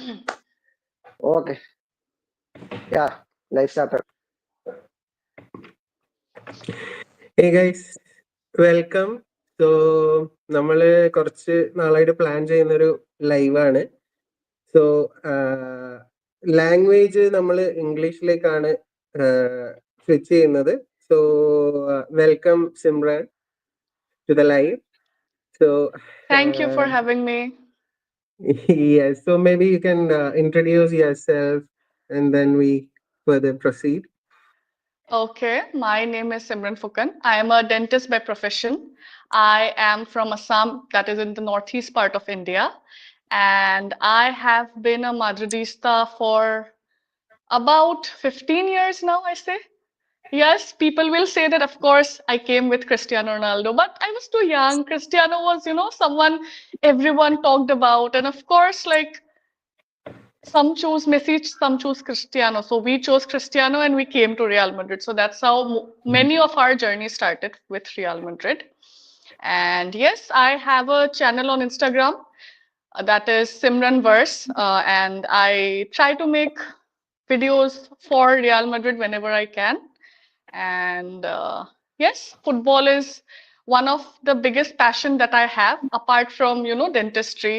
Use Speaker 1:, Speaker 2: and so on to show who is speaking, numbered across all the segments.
Speaker 1: Okay. Yeah. Life started.
Speaker 2: Hey guys, welcome. So നമ്മള് കുറച്ച് നാളായിട്ട് പ്ലാൻ ചെയ്യുന്നൊരു ലൈവാണ്. സോ ലാംഗ്വേജ് നമ്മൾ ഇംഗ്ലീഷിലേക്കാണ് സ്വിച്ച് ചെയ്യുന്നത്. So welcome Simran to the live. So
Speaker 3: Thank you for having me.
Speaker 2: yes, so maybe you can introduce yourself and then we further proceed.
Speaker 3: Okay, my name is Simran. I am a dentist by profession. I am from Assam, that is in the northeast part of India. And I have been a Madridista for about 15 years now, I say. Yes, people will say that, of course, I came with Cristiano Ronaldo, but I was too young. Cristiano was, someone everyone talked about. And of course, like, some choose Messi, some choose Cristiano. So we chose Cristiano and we came to Real Madrid. So that's how many of our journey started with Real Madrid. And yes, I have a channel on Instagram that is Simran Verse, and I try to make videos for Real Madrid whenever I can. And yes, football is one of the biggest passion that I have, apart from dentistry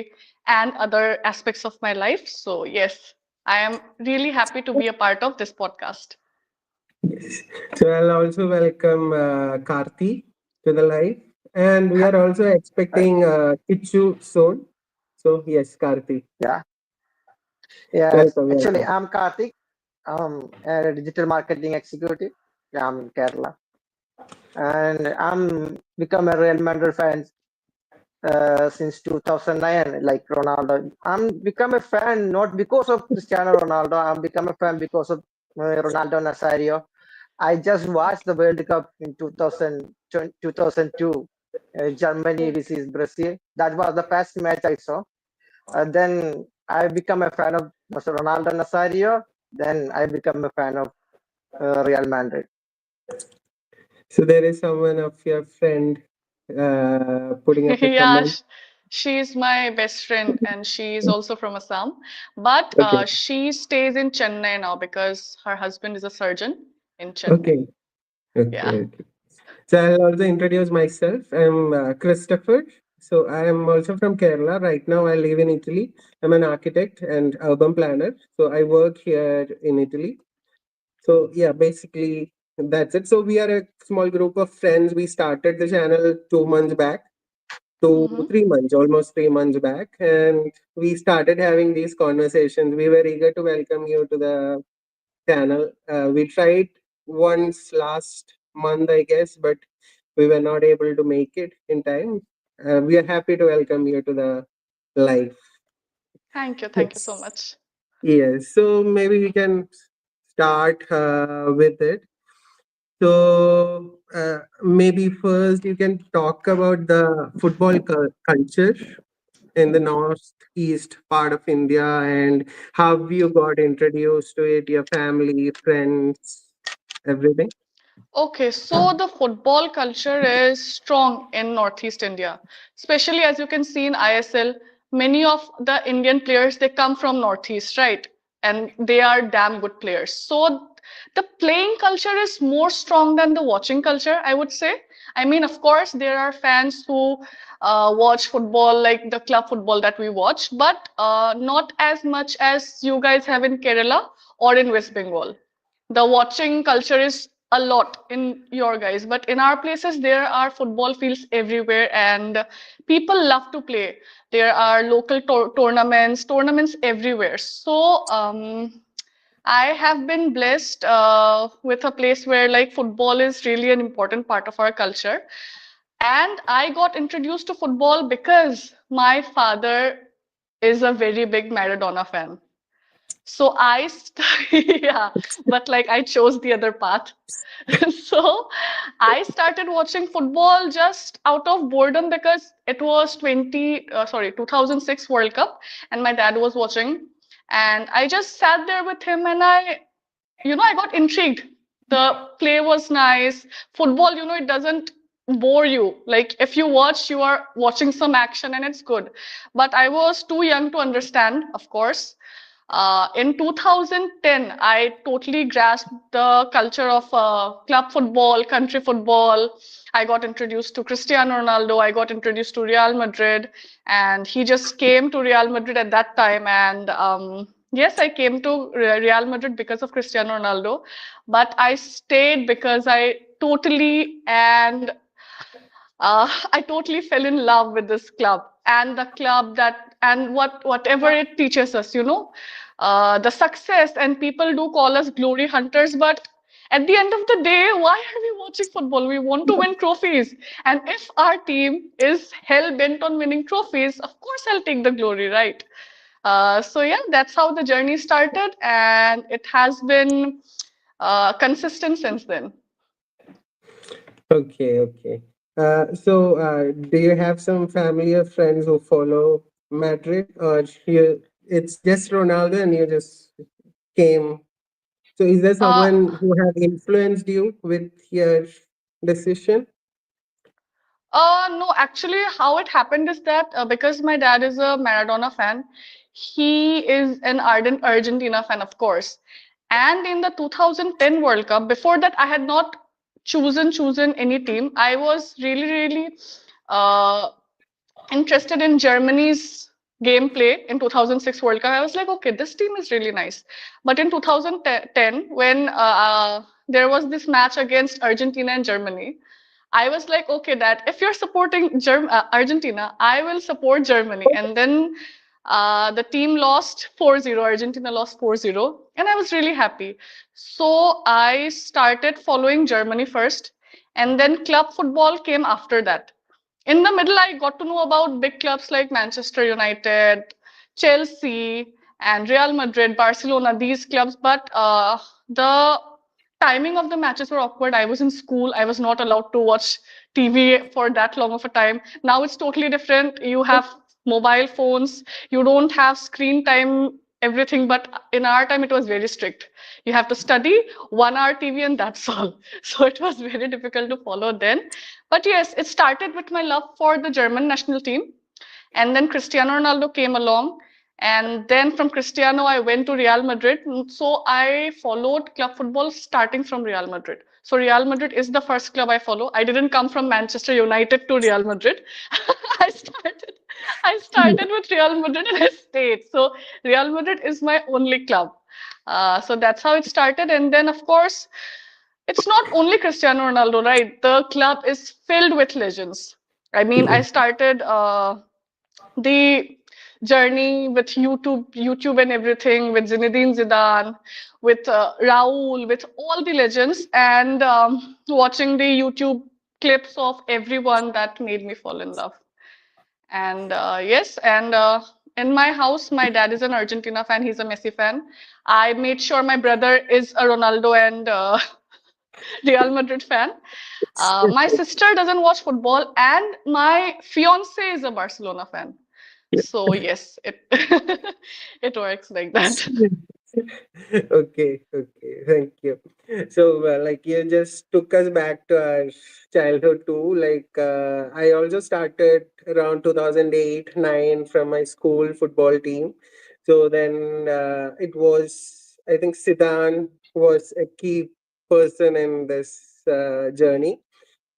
Speaker 3: and other aspects of my life. So yes, I am really happy to be a part of this podcast.
Speaker 2: Yes. So I'll also welcome Karthi to the live, and we are also expecting Kichu soon. So yes, Karthi.
Speaker 1: Yeah. Yes.
Speaker 2: Welcome,
Speaker 1: Actually,
Speaker 2: welcome.
Speaker 1: I'm Karthik. I'm a digital marketing executive. I'm in Kerala, and I'm become a Real Madrid fan since 2009. Like Ronaldo, I'm become a fan not because of Cristiano Ronaldo. I'm become a fan because of Ronaldo Nazario. I just watched the World Cup in 2002, Germany versus Brazil. That was the first match I saw. Then I become a fan of Mr. Ronaldo Nazario. Then I become a fan of Real Madrid.
Speaker 2: So there is someone of your friend putting up a
Speaker 3: Yeah,
Speaker 2: comment.
Speaker 3: she's my best friend and she's also from Assam. But
Speaker 2: Okay,
Speaker 3: she stays in Chennai now because her husband is a surgeon in Chennai.
Speaker 2: okay, okay,
Speaker 3: Yeah.
Speaker 2: okay. So I'll also introduce myself. I'm Christopher. So I am also from Kerala. Right now I live in Italy. I'm an architect and urban planner. So I work here in Italy. So yeah, basically that's it. So we are a small group of friends. We started the channel 2 months back,
Speaker 3: Mhm.
Speaker 2: 3 months, almost 3 months back, and we started having these conversations. We were eager to welcome you to the channel. We tried once last month, I guess, but we were not able to make it in time. We are happy to welcome you to the live.
Speaker 3: Thank you. Thank you so
Speaker 2: Yes.
Speaker 3: much.
Speaker 2: Yes. So maybe we can start with it. So maybe first you can talk about the football culture in the northeast part of India and how you got introduced to it, your family, friends, everything.
Speaker 3: Okay, so the football culture is strong in Northeast India, especially as you can see in ISL. Many of the Indian players they come from Northeast, right? And they are damn good players. So the playing culture is more strong than the watching culture, I would say. I mean, of course, there are fans who watch football like the club football that we watch, but not as much as you guys have in Kerala or in West Bengal. The watching culture is a lot in your guys, but in our places there are football fields everywhere and people love to play. There are local tournaments everywhere. So I have been blessed with a place where like football is really an important part of our culture. And I got introduced to football because my father is a very big Maradona fan. So yeah, but like I chose the other path. So I started watching football just out of boredom because it was 2006 World Cup and my dad was watching and I just sat there with him and I got intrigued. The play was nice. Football, it doesn't bore you. Like if you watch, you are watching some action and it's good. But I was too young to understand, of course. In 2010, I totally grasped the culture of club football, country football. I got introduced to Cristiano Ronaldo. I got introduced to Real Madrid, and he just came to Real Madrid at that time. And yes, I came to Real Madrid because of Cristiano Ronaldo, but I stayed because I totally fell in love with this club and the club that and whatever it teaches us, the success, and people do call us glory hunters, but at the end of the day, why are we watching football? We want to win trophies. And if our team is hell bent on winning trophies, of course I'll take the glory, right? So yeah, that's how the journey started, and it has been consistent since then.
Speaker 2: Okay, okay. Do you have some family or friends who follow Madrid, or it's just Ronaldo and you just came? So, is there
Speaker 3: Uh,
Speaker 2: someone who have influenced you with your decision?
Speaker 3: No, actually, how it happened is that because my dad is a Maradona fan, he is an ardent Argentina fan, of course. And in the 2010 World Cup, before that, I had not chosen any team. I was really uh, interested in Germany's gameplay in 2006 World Cup. I was like, okay, this team is really nice. But in 2010, when there was this match against Argentina and Germany, I was like, okay, Dad, if you're supporting Argentina, I will support Germany. And then the team lost 4-0. Argentina lost 4-0. And I was really happy. So I started following Germany first. And then club football came after that. In the middle, I got to know about big clubs like Manchester United, Chelsea, and Real Madrid, Barcelona, these clubs. But the timing of the matches were awkward. I was in school. I was not allowed to watch TV for that long of a time. Now it's totally different. You have mobile phones. You don't have screen time, everything. But in our time, it was very strict. You have to study 1 hour TV and that's all. So it was very difficult to follow then. But yes, it started with my love for the German national team. And then Cristiano Ronaldo came along. And then from Cristiano, I went to Real Madrid. So I followed club football starting from Real Madrid. So Real Madrid is the first club I follow. I didn't come from Manchester United to Real Madrid. I started I started with Real Madrid and I stayed. So Real Madrid is my only club. So that's how it started. And then, of course, it's not only Cristiano Ronaldo, right? The club is filled with legends. I mean, I started the journey with YouTube and everything, with Zinedine Zidane, with Raul, with all the legends, and watching the YouTube clips of everyone that made me fall in love. And yes, and in my house, my dad is an Argentina fan. He's a Messi fan. I made sure my brother is a Ronaldo and Real Madrid fan. My sister doesn't watch football, and my fiance is a Barcelona fan. So yes, it it works like that.
Speaker 2: Okay, okay, thank you. So, like, you just took us back to our childhood too. Like, I also started around 2008, 9 from my school football team. So then it was, I think Sidan was a key person in this journey.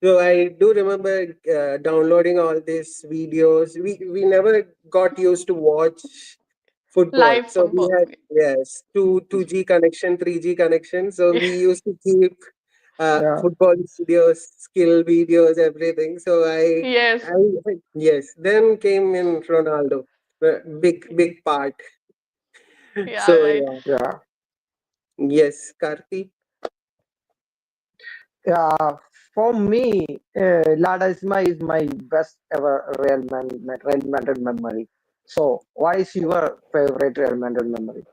Speaker 2: So I do remember downloading all these videos. We never got used to watch football.
Speaker 3: Live
Speaker 2: So we
Speaker 3: football.
Speaker 2: had, yes, two-G connection, 3G connection. So
Speaker 3: Yeah.
Speaker 2: we used to keep
Speaker 1: Yeah,
Speaker 2: football videos, skill videos, everything. So
Speaker 3: Yes.
Speaker 2: yes. Then came in Ronaldo, big part.
Speaker 3: Yeah.
Speaker 2: So
Speaker 3: Right.
Speaker 2: yeah,
Speaker 1: yeah,
Speaker 2: yes, Karthi.
Speaker 1: yeah. For me, Lada is my best ever Real Madrid memory. So, what is your favorite Real Madrid memory?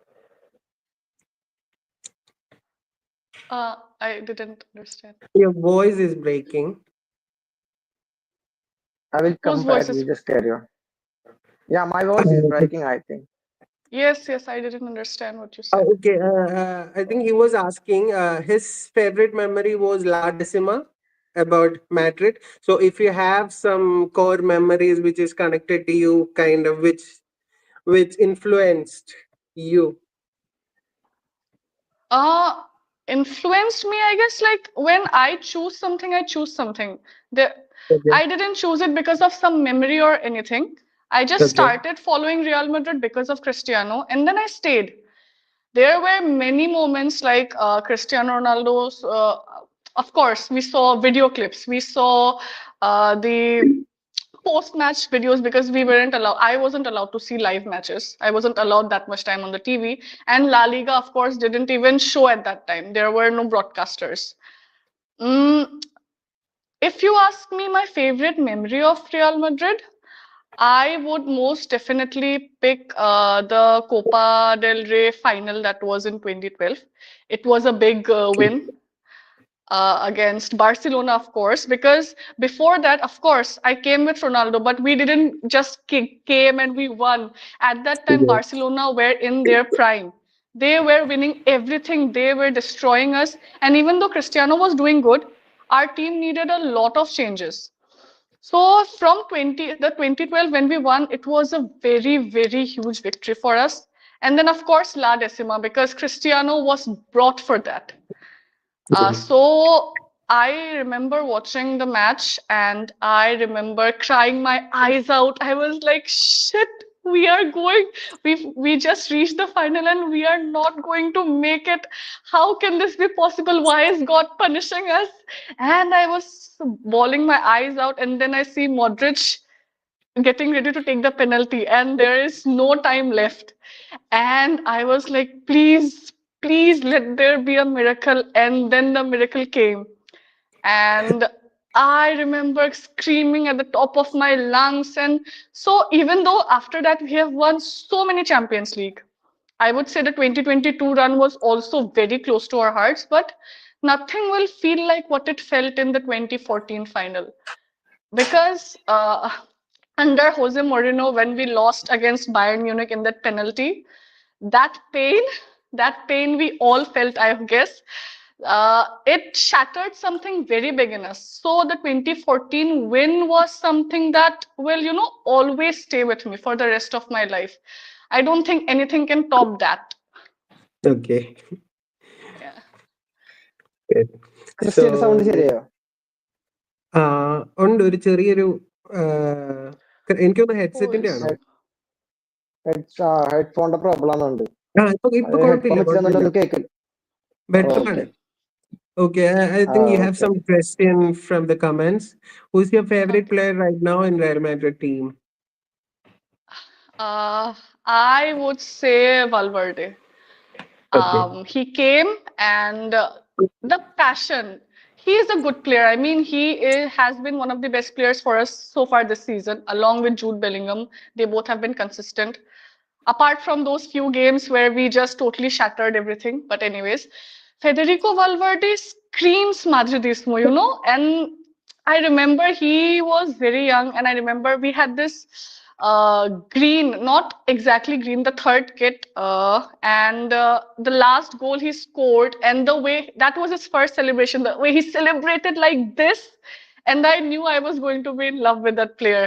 Speaker 3: I didn't understand.
Speaker 2: Your voice is breaking.
Speaker 1: I will
Speaker 3: Whose
Speaker 1: come back.
Speaker 3: voice
Speaker 1: You
Speaker 3: is?
Speaker 1: just carry on. Yeah, my voice is breaking, I think.
Speaker 3: Yes. Yes. I didn't understand what you said.
Speaker 2: Okay, I think he was asking his favorite memory was La Decima. about Madrid. So if you have some core memories which is connected to you, kind of which influenced you.
Speaker 3: Uh, Influenced me, I guess, like when I choose something, I choose something. The,
Speaker 2: Okay.
Speaker 3: I didn't choose it because of some memory or anything. I just
Speaker 2: Okay.
Speaker 3: started following Real Madrid because of Cristiano, and then I stayed. There were many moments like Cristiano Ronaldo's. Of course, we saw video clips. We saw the post-match videos because we weren't allowed. I wasn't allowed to see live matches. I wasn't allowed that much time on the TV. And La Liga, of course, didn't even show at that time. There were no broadcasters. Mm, if you ask me my favorite memory of Real Madrid, I would most definitely pick the Copa del Rey final that was in 2012. It was a big win against Barcelona, of course, because before that, of course, I came with Ronaldo, but we didn't just came and we won. At that time,
Speaker 2: Yeah.
Speaker 3: Barcelona were in their prime. They were winning everything. They were destroying us. And even though Cristiano was doing good, our team needed a lot of changes. So from 2012 when we won, it was a very, very huge victory for us. And then of course La Decima because Cristiano was brought for that. So I remember watching the match and I remember crying my eyes out. I was like, shit, we are going, we just reached the final and we are not going to make it. How can this be possible? Why is God punishing us? And I was bawling my eyes out, and then I see Modric getting ready to take the penalty, and there is no time left. And I was like, please, please let there be a miracle. And then the miracle came. And I remember screaming at the top of my lungs. And so, even though after that we have won so many Champions League, I would say the 2022 run was also very close to our hearts, but nothing will feel like what it felt in the 2014 final. Because under Jose Mourinho, when we lost against Bayern Munich in that penalty, that pain, that pain we all felt, I guess, it shattered something very big in us. So the 2014 win was something that will, always stay with me for the rest of my life. I don't think anything can top that.
Speaker 2: Okay.
Speaker 3: Yeah.
Speaker 2: Good.
Speaker 1: ക്രിസ്ത്യന്റെ sound
Speaker 2: So
Speaker 1: ശരിയായോ?
Speaker 2: ഉണ്ട് ഒരു ചെറിയൊരു എനിക്കൊന്ന്
Speaker 3: Who
Speaker 2: ഹെഡ്സെറ്റിന്റെ
Speaker 3: is?
Speaker 2: ആണോ?
Speaker 1: ഹെഡ്ഫോണിന്റെ problem ആണെന്നുണ്ട്.
Speaker 2: ഇപ്പൊ
Speaker 1: ഹെഡ്ഫോൺ
Speaker 2: കുഴപ്പമില്ല
Speaker 1: വെച്ച്
Speaker 2: കുഴപ്പമില്ല.
Speaker 1: ഒന്നും കേൾക്കില്ല.
Speaker 2: Better
Speaker 3: Okay.
Speaker 2: ആണ്. Okay, I think you have
Speaker 1: okay.
Speaker 2: some question from the comments. Who's your favorite
Speaker 3: Okay.
Speaker 2: player right now in Real Madrid team?
Speaker 3: I would say Valverde.
Speaker 2: Okay.
Speaker 3: He came and the passion. He is a good player. I mean, has been one of the best players for us so far this season, along with Jude Bellingham. They both have been consistent. Apart from those few games where we just totally shattered everything. But anyways, Federico Valverde screams Madridismo, and I remember he was very young, and I remember we had this green, not exactly green, the third kit, and the last goal he scored, and the way that was his first celebration, the way he celebrated like this, and I knew I was going to be in love with that player.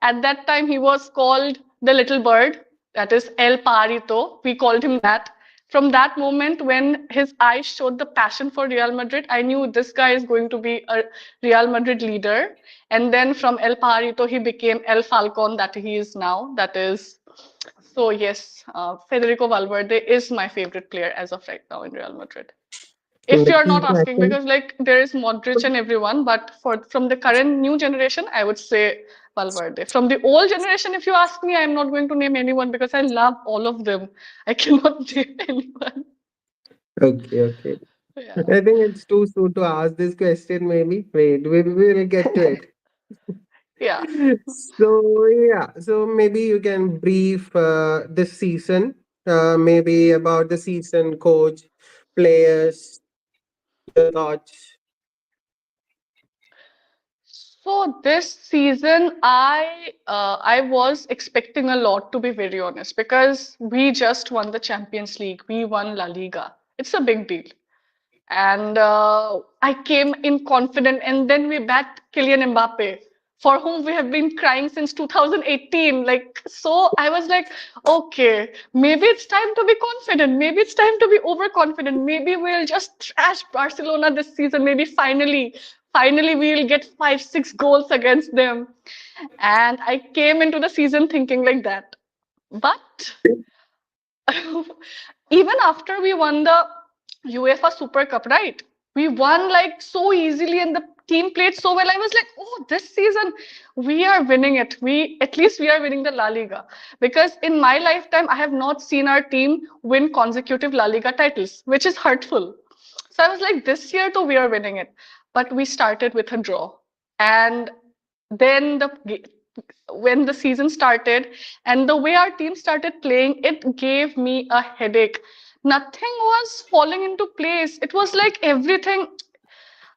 Speaker 3: At that time, he was called the little bird, that is El Parito. We called him that. From that moment, when his eyes showed the passion for Real Madrid, I knew this guy is going to be a Real Madrid leader. And then from El Parito, he became El Falcon, that he is now. That is, so yes, Federico Valverde is my favorite player as of right now in Real Madrid. If
Speaker 2: The
Speaker 3: you're
Speaker 2: key
Speaker 3: not asking,
Speaker 2: question.
Speaker 3: because like there is Modric and everyone, but from the current new generation, I would say Valverde. From the old generation, if you ask me, I'm not going to name anyone because I love all of them. I cannot name anyone.
Speaker 2: Okay.
Speaker 3: Yeah.
Speaker 2: I think it's too soon to ask this question, maybe. Wait, we will get to it.
Speaker 3: Yeah.
Speaker 2: So, yeah, so maybe you can brief this season, maybe about the season, coach, players, your thoughts.
Speaker 3: So this season, I was expecting a lot, to be very honest, because we just won the Champions League. We won La Liga. It's a big deal. And I came in confident, and then we backed Kylian Mbappe, for whom we have been crying since 2018. Like, so I was like, okay, maybe it's time to be confident. Maybe it's time to be overconfident. Maybe we'll just trash Barcelona this season. Maybe finally we'll get 5, 6 goals against them. And I came into the season thinking like that. But even after we won the UEFA Super Cup, right? We won like so easily and the team played so well. I was like, oh, this season we are winning it. We at least we are winning the La Liga. Because in my lifetime, I have not seen our team win consecutive La Liga titles, which is hurtful. So I was like, this year too, we are winning it. But we started with a draw. And then when the season started and the way our team started playing, it gave me a headache. Nothing was falling into place. It was like everything,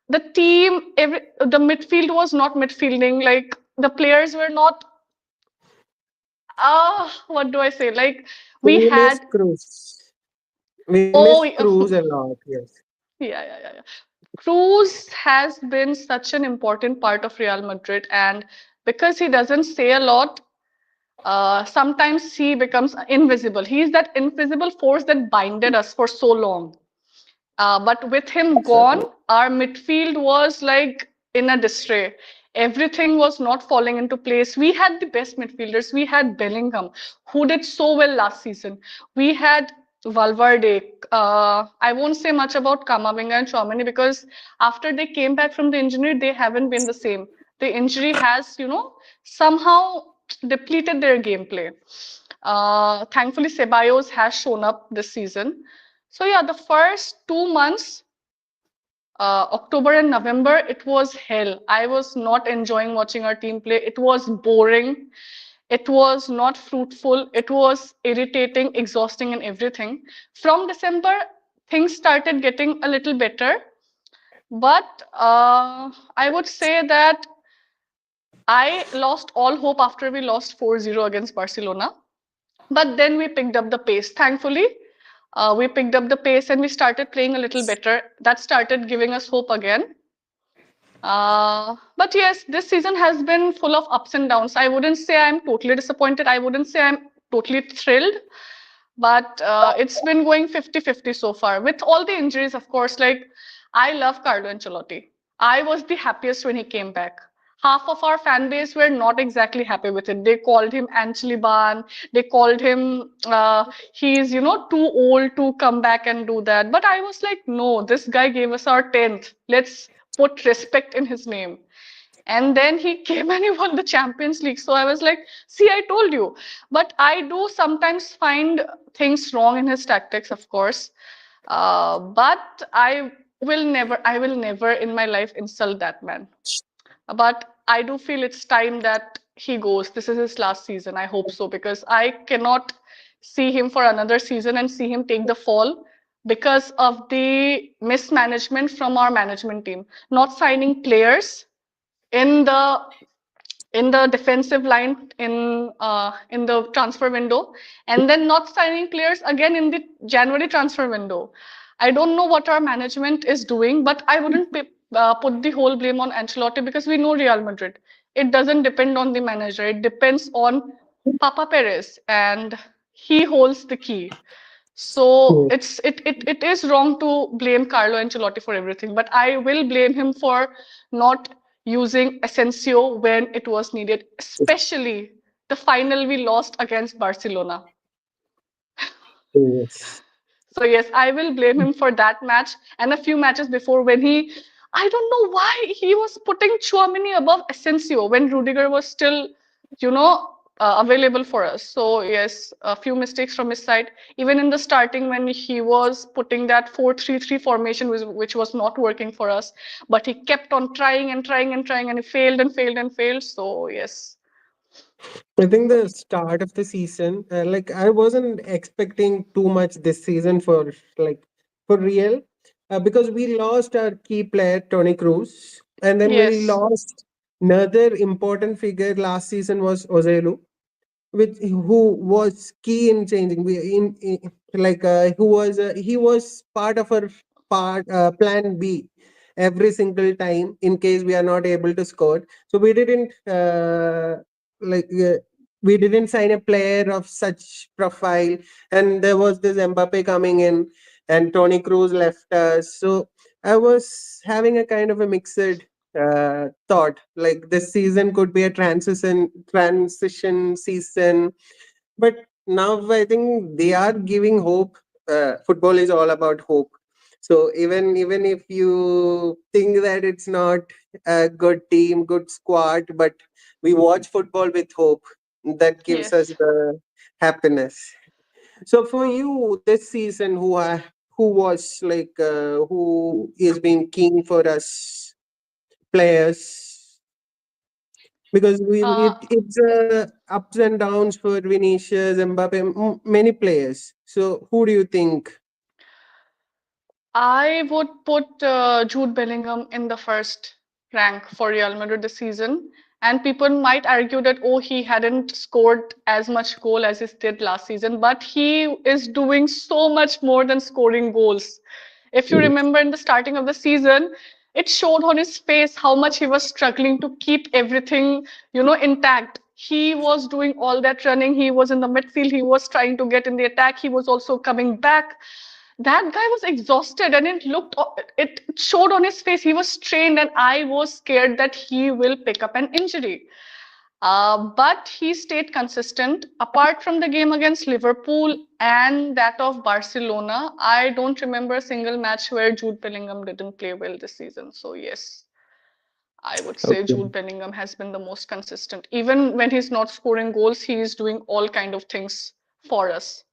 Speaker 3: the midfield was not midfielding. Like the players were not, what do I say? Like we
Speaker 2: We miss
Speaker 3: had,
Speaker 2: Cruz. We miss
Speaker 3: oh,
Speaker 2: Cruz a lot. Yes.
Speaker 3: yeah. Cruz has been such an important part of Real Madrid, and because he doesn't say a lot, sometimes he becomes invisible. He's that invisible force that binded us for so long. But with him gone,
Speaker 1: Exactly.
Speaker 3: our midfield was like in a disarray. Everything was not falling into place. We had the best midfielders. We had Bellingham, who did so well last season. We had Valverde. I won't say much about Kamavinga and Chouameni because after they came back from the injury, they haven't been the same. The injury has, somehow depleted their gameplay. Thankfully, Ceballos has shown up this season. So yeah, the first 2 months, October and November, it was hell. I was not enjoying watching our team play. It was boring. It was not fruitful. It was irritating, exhausting, and everything. From December, things started getting a little better. But I would say that I lost all hope after we lost 4-0 against Barcelona. But then we picked up the pace. Thankfully, we picked up the pace and we started playing a little better. That started giving us hope again. But yes, this season has been full of ups and downs. I wouldn't say I'm totally disappointed. I wouldn't say I'm totally thrilled. But it's been going 50-50 so far. With all the injuries, of course, like I love Carlo Ancelotti. I was the happiest when he came back. Half of our fan base were not exactly happy with it. They called him Ancheliban. They called him, he's, too old to come back and do that. But I was like, no, this guy gave us our 10th. Let's put respect in his name. And then he came and he won the Champions League. So I was like, see, I told you. But I do sometimes find things wrong in his tactics, of course. But I will never in my life insult that man. But I do feel it's time that he goes. This is his last season. I hope so, because I cannot see him for another season and see him take the fall because of the mismanagement from our management team, not signing players in the defensive line in the transfer window, and then not signing players again in the January transfer window. I don't know what our management is doing, but I wouldn't put the whole blame on Ancelotti because we know Real Madrid. It doesn't depend on the manager. It depends on Papa Perez, and he holds the key. So
Speaker 2: Yes.
Speaker 3: it is wrong to blame Carlo Ancelotti for everything, but I will blame him for not using Asensio when it was needed, especially the final we lost against Barcelona.
Speaker 2: Yes.
Speaker 3: So yes, I will blame him for that match and a few matches before when I don't know why he was putting Chouameni above Asensio when Rudiger was still, available for us. So yes, a few mistakes from his side. Even in the starting when he was putting that 4-3-3 formation, which was not working for us, but he kept on trying and trying and trying, and he failed and failed and failed. So yes,
Speaker 2: I think the start of the season, like I wasn't expecting too much this season for real, because we lost our key player Tony Cruz, and then we
Speaker 3: yes.
Speaker 2: lost another important figure last season was Ozelu, which who was key in changing. We in like who was he was part of our plan B every single time in case we are not able to score. So we didn't like we didn't sign a player of such profile, and there was this Mbappe coming in, and Tony Cruz left us. So I was having a kind of a mixed thought, like this season could be a transition season, but now I think they are giving hope. Football is all about hope. So even if you think that it's not a good team, good squad, but we watch football with hope. That gives us
Speaker 3: Yes.
Speaker 2: the happiness. So for you this season, who was like who is being king for us players? Because
Speaker 3: Uh,
Speaker 2: it's ups and downs for Vinicius, Mbappe, many players. So who do you think?
Speaker 3: I would put Jude Bellingham in the first rank for Real Madrid this season. And people might argue that, oh, he hadn't scored as much goal as he did last season, but he is doing so much more than scoring goals. If you remember in the starting of the season, it showed on his face how much he was struggling to keep everything, intact. He was doing all that running. He was in the midfield. He was trying to get in the attack. He was also coming back. That guy was exhausted, and it showed on his face. He was strained, and I was scared that he will pick up an injury. But he stayed consistent. Apart from the game against Liverpool and that of Barcelona, I don't remember a single match where Jude Bellingham didn't play well this season. So yes, I would say
Speaker 2: Okay.
Speaker 3: Jude Bellingham has been the most consistent. Even when he's not scoring goals, he is doing all kind of things for us.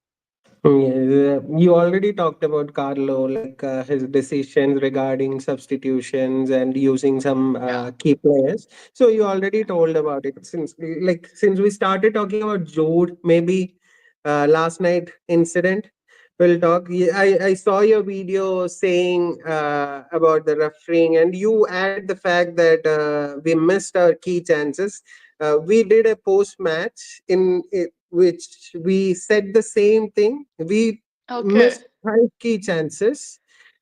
Speaker 2: Yes, you already talked about Carlo, like his decisions regarding substitutions and using some
Speaker 3: Yeah.
Speaker 2: key players. So you already told about it. Since we started talking about Jude, maybe last night incident, we'll talk. I saw your video saying about the refereeing, and you added the fact that we missed our key chances. We did a post match which we said the same thing. We
Speaker 3: Okay.
Speaker 2: missed five key chances,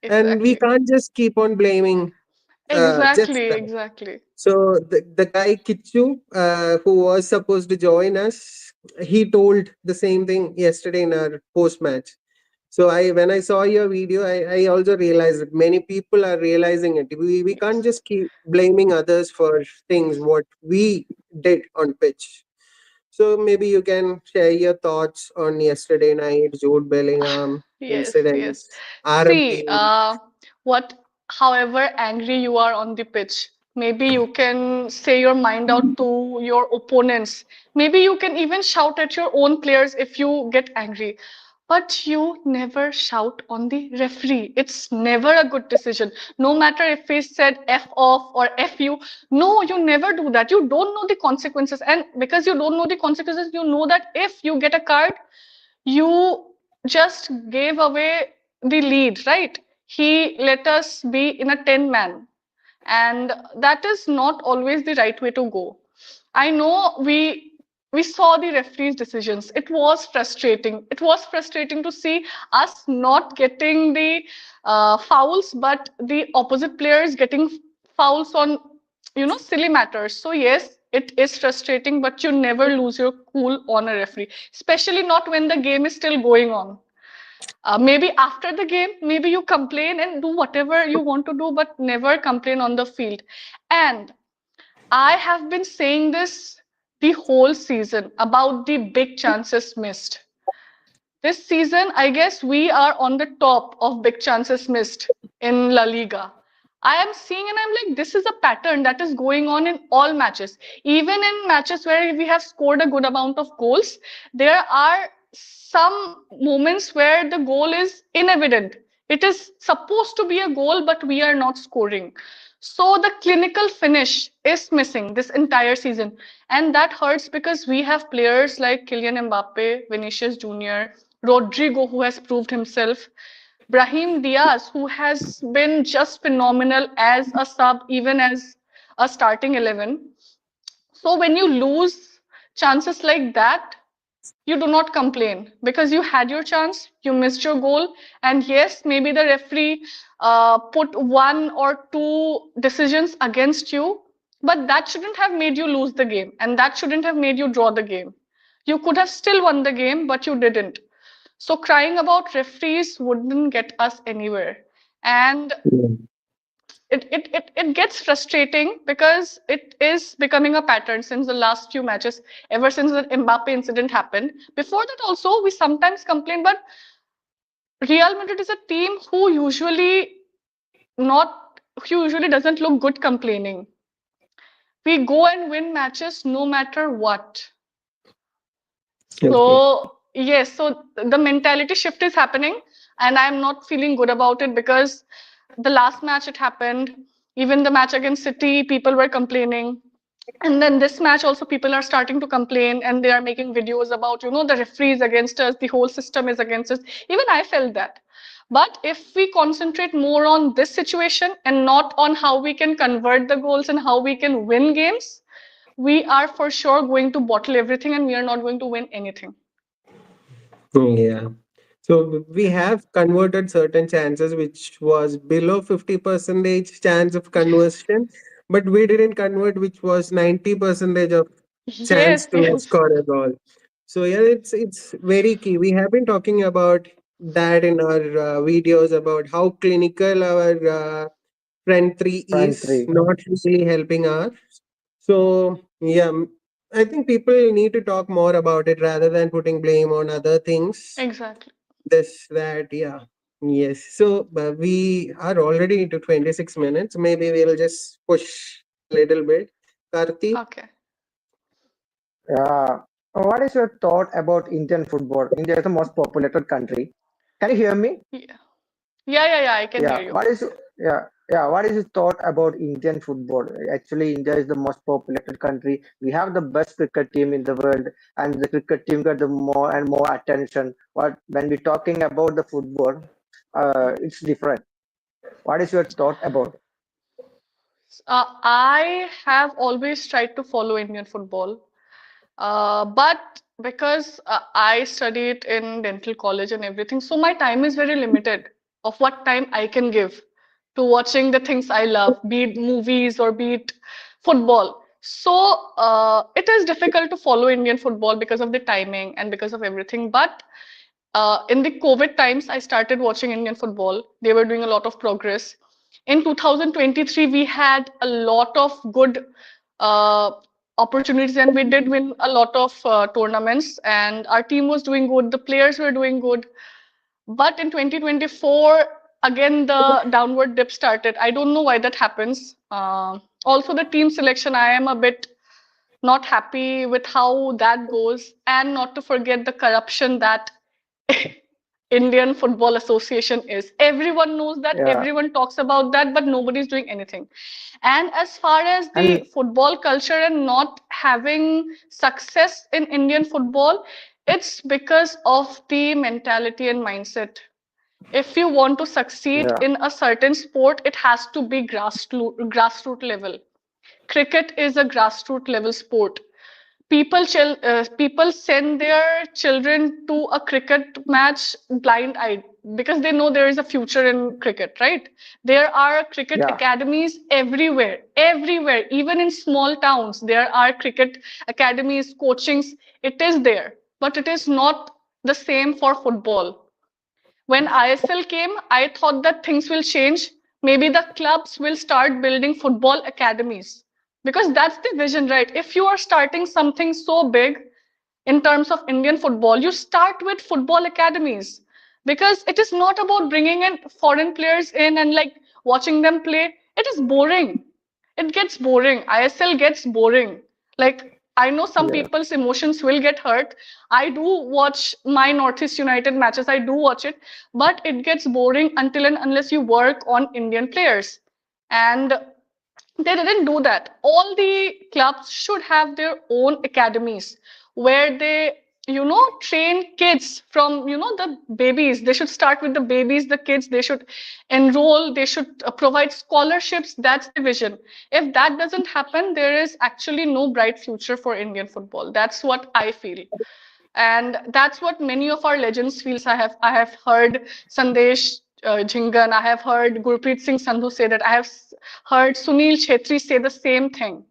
Speaker 2: and we
Speaker 3: Exactly.
Speaker 2: can't just keep on blaming just
Speaker 3: Exactly.
Speaker 2: that.
Speaker 3: Exactly.
Speaker 2: So the guy Kichu, who was supposed to join us, he told the same thing yesterday in our post match. So when I saw your video, I also realized that many people are realizing it. We can't
Speaker 3: Yes.
Speaker 2: just keep blaming others for things what we did on pitch. So maybe you can share your thoughts on yesterday night, Jude Bellingham
Speaker 3: Yes, yes.
Speaker 2: incidents,
Speaker 3: See,
Speaker 2: RMP.
Speaker 3: however angry you are on the pitch, maybe you can say your mind out to your opponents. Maybe you can even shout at your own players if you get angry. But you never shout on the referee. It's never a good decision. No matter if he said F off or F you, no, you never do that. You don't know the consequences. And because you don't know the consequences, you know that if you get a card, you just gave away the lead, right? He let us be in a 10 man, and that is not always the right way to go. I know we saw the referee's decisions. It was frustrating. It was frustrating to see us not getting the fouls, but the opposite players getting fouls on silly matters. So yes, it is frustrating, but you never lose your cool on a referee, especially not when the game is still going on. Maybe after the game, maybe you complain and do whatever you want to do, but never complain on the field. And I have been saying this the whole season about the big chances missed. This season, I guess we are on the top of big chances missed in La Liga. I am seeing and I'm like, this is a pattern that is going on in all matches. Even in matches where we have scored a good amount of goals, there are some moments where the goal is inevident. It is supposed to be a goal, but we are not scoring. So the clinical finish is missing this entire season. And that hurts because we have players like Kylian Mbappe, Vinicius Jr., Rodrigo, who has proved himself, Brahim Diaz, who has been just phenomenal as a sub, even as a starting 11. So when you lose chances like that, you do not complain because you had your chance, you missed your goal, and yes, maybe the referee put one or two decisions against you, but that shouldn't have made you lose the game, and that shouldn't have made you draw the game. You could have still won the game, but you didn't. So crying about referees wouldn't get us anywhere. And it gets frustrating because it is becoming a pattern since the last few matches, ever since the Mbappe incident happened. Before that, also, we sometimes complain, but Real Madrid is a team not who usually doesn't look good complaining. We go and win matches no matter what.
Speaker 2: Okay.
Speaker 3: So, yes, so the mentality shift is happening, and I'm not feeling good about it because the last match it happened, even the match against City, people were complaining. And then this match also, people are starting to complain and they are making videos about, the referee is against us, the whole system is against us. Even I felt that. But if we concentrate more on this situation and not on how we can convert the goals and how we can win games, we are for sure going to bottle everything and we are not going to win anything.
Speaker 2: Yeah. So we have converted certain chances which was below 50 percentage chance of conversion, but we didn't convert which was 90 percentage of chance
Speaker 3: Yes,
Speaker 2: to
Speaker 3: yes,
Speaker 2: score a goal. So yeah, it's very key. We have been talking about that in our videos about how clinical our front three
Speaker 1: Front
Speaker 2: is,
Speaker 1: three.
Speaker 2: not really helping us. So yeah, I think people need to talk more about it rather than putting blame on other things.
Speaker 3: exactly.
Speaker 2: This, that, yeah. Yes. So we are already into 26 minutes. Maybe we'll just push a little bit. Karthi?
Speaker 3: Okay.
Speaker 1: What is your thought about Indian football? India is the most populated country. Can you hear me?
Speaker 3: Yeah. Yeah, I can hear
Speaker 1: Yeah.
Speaker 3: you.
Speaker 1: What is your thought about Indian football? Actually, India is the most populated country. We have the best cricket team in the world, and the cricket team got the more and more attention. What when we're talking about the football, it's different. What is your thought about?
Speaker 3: I have always tried to follow Indian football. But because I studied in dental college and everything, so my time is very limited of what time I can give to watching the things I love, be it movies or be it football. So it is difficult to follow Indian football because of the timing and because of everything. But in the COVID times, I started watching Indian football. They were doing a lot of progress. In 2023, we had a lot of good uh, opportunities and we did win a lot of tournaments and our team was doing good. The players were doing good. But in 2024, again, the downward dip started. I don't know why that happens. Also, the team selection, I am a bit not happy with how that goes, and not to forget the corruption that Indian Football Association is. Everyone knows that,
Speaker 1: Yeah,
Speaker 3: everyone talks about that, but nobody's doing anything. And as far as
Speaker 1: and
Speaker 3: the football culture and not having success in Indian football, it's because of the mentality and mindset. If you want to succeed
Speaker 1: yeah,
Speaker 3: in a certain sport, it has to be grassroots level. Cricket is a grassroots level sport. People send their children to a cricket match blind-eyed because they know there is a future in cricket, right? There are cricket
Speaker 1: yeah,
Speaker 3: academies everywhere, even in small towns. There are cricket academies, coachings. It is there, but it is not the same for football. When ISL came, I thought that things will change. Maybe the clubs will start building football academies because that's the vision, right? If you are starting something so big in terms of Indian football, you start with football academies because it is not about bringing in foreign players in and like watching them play. It is boring. It gets boring. ISL gets boring. Like, I know some
Speaker 1: yeah,
Speaker 3: people's emotions will get hurt. I do watch my Northeast United matches, I do watch it, but it gets boring until and unless you work on Indian players. And they didn't do that. All the clubs should have their own academies where they, train kids from, the babies. They should start with the babies, the kids. They should enroll, they should provide scholarships. That's the vision. If that doesn't happen, there is actually no bright future for Indian football. That's what I feel. And that's what many of our legends feels. I have heard Sandesh Jhingan, I have heard Gurpreet Singh Sandhu say that, I have heard Sunil Chetri say the same thing.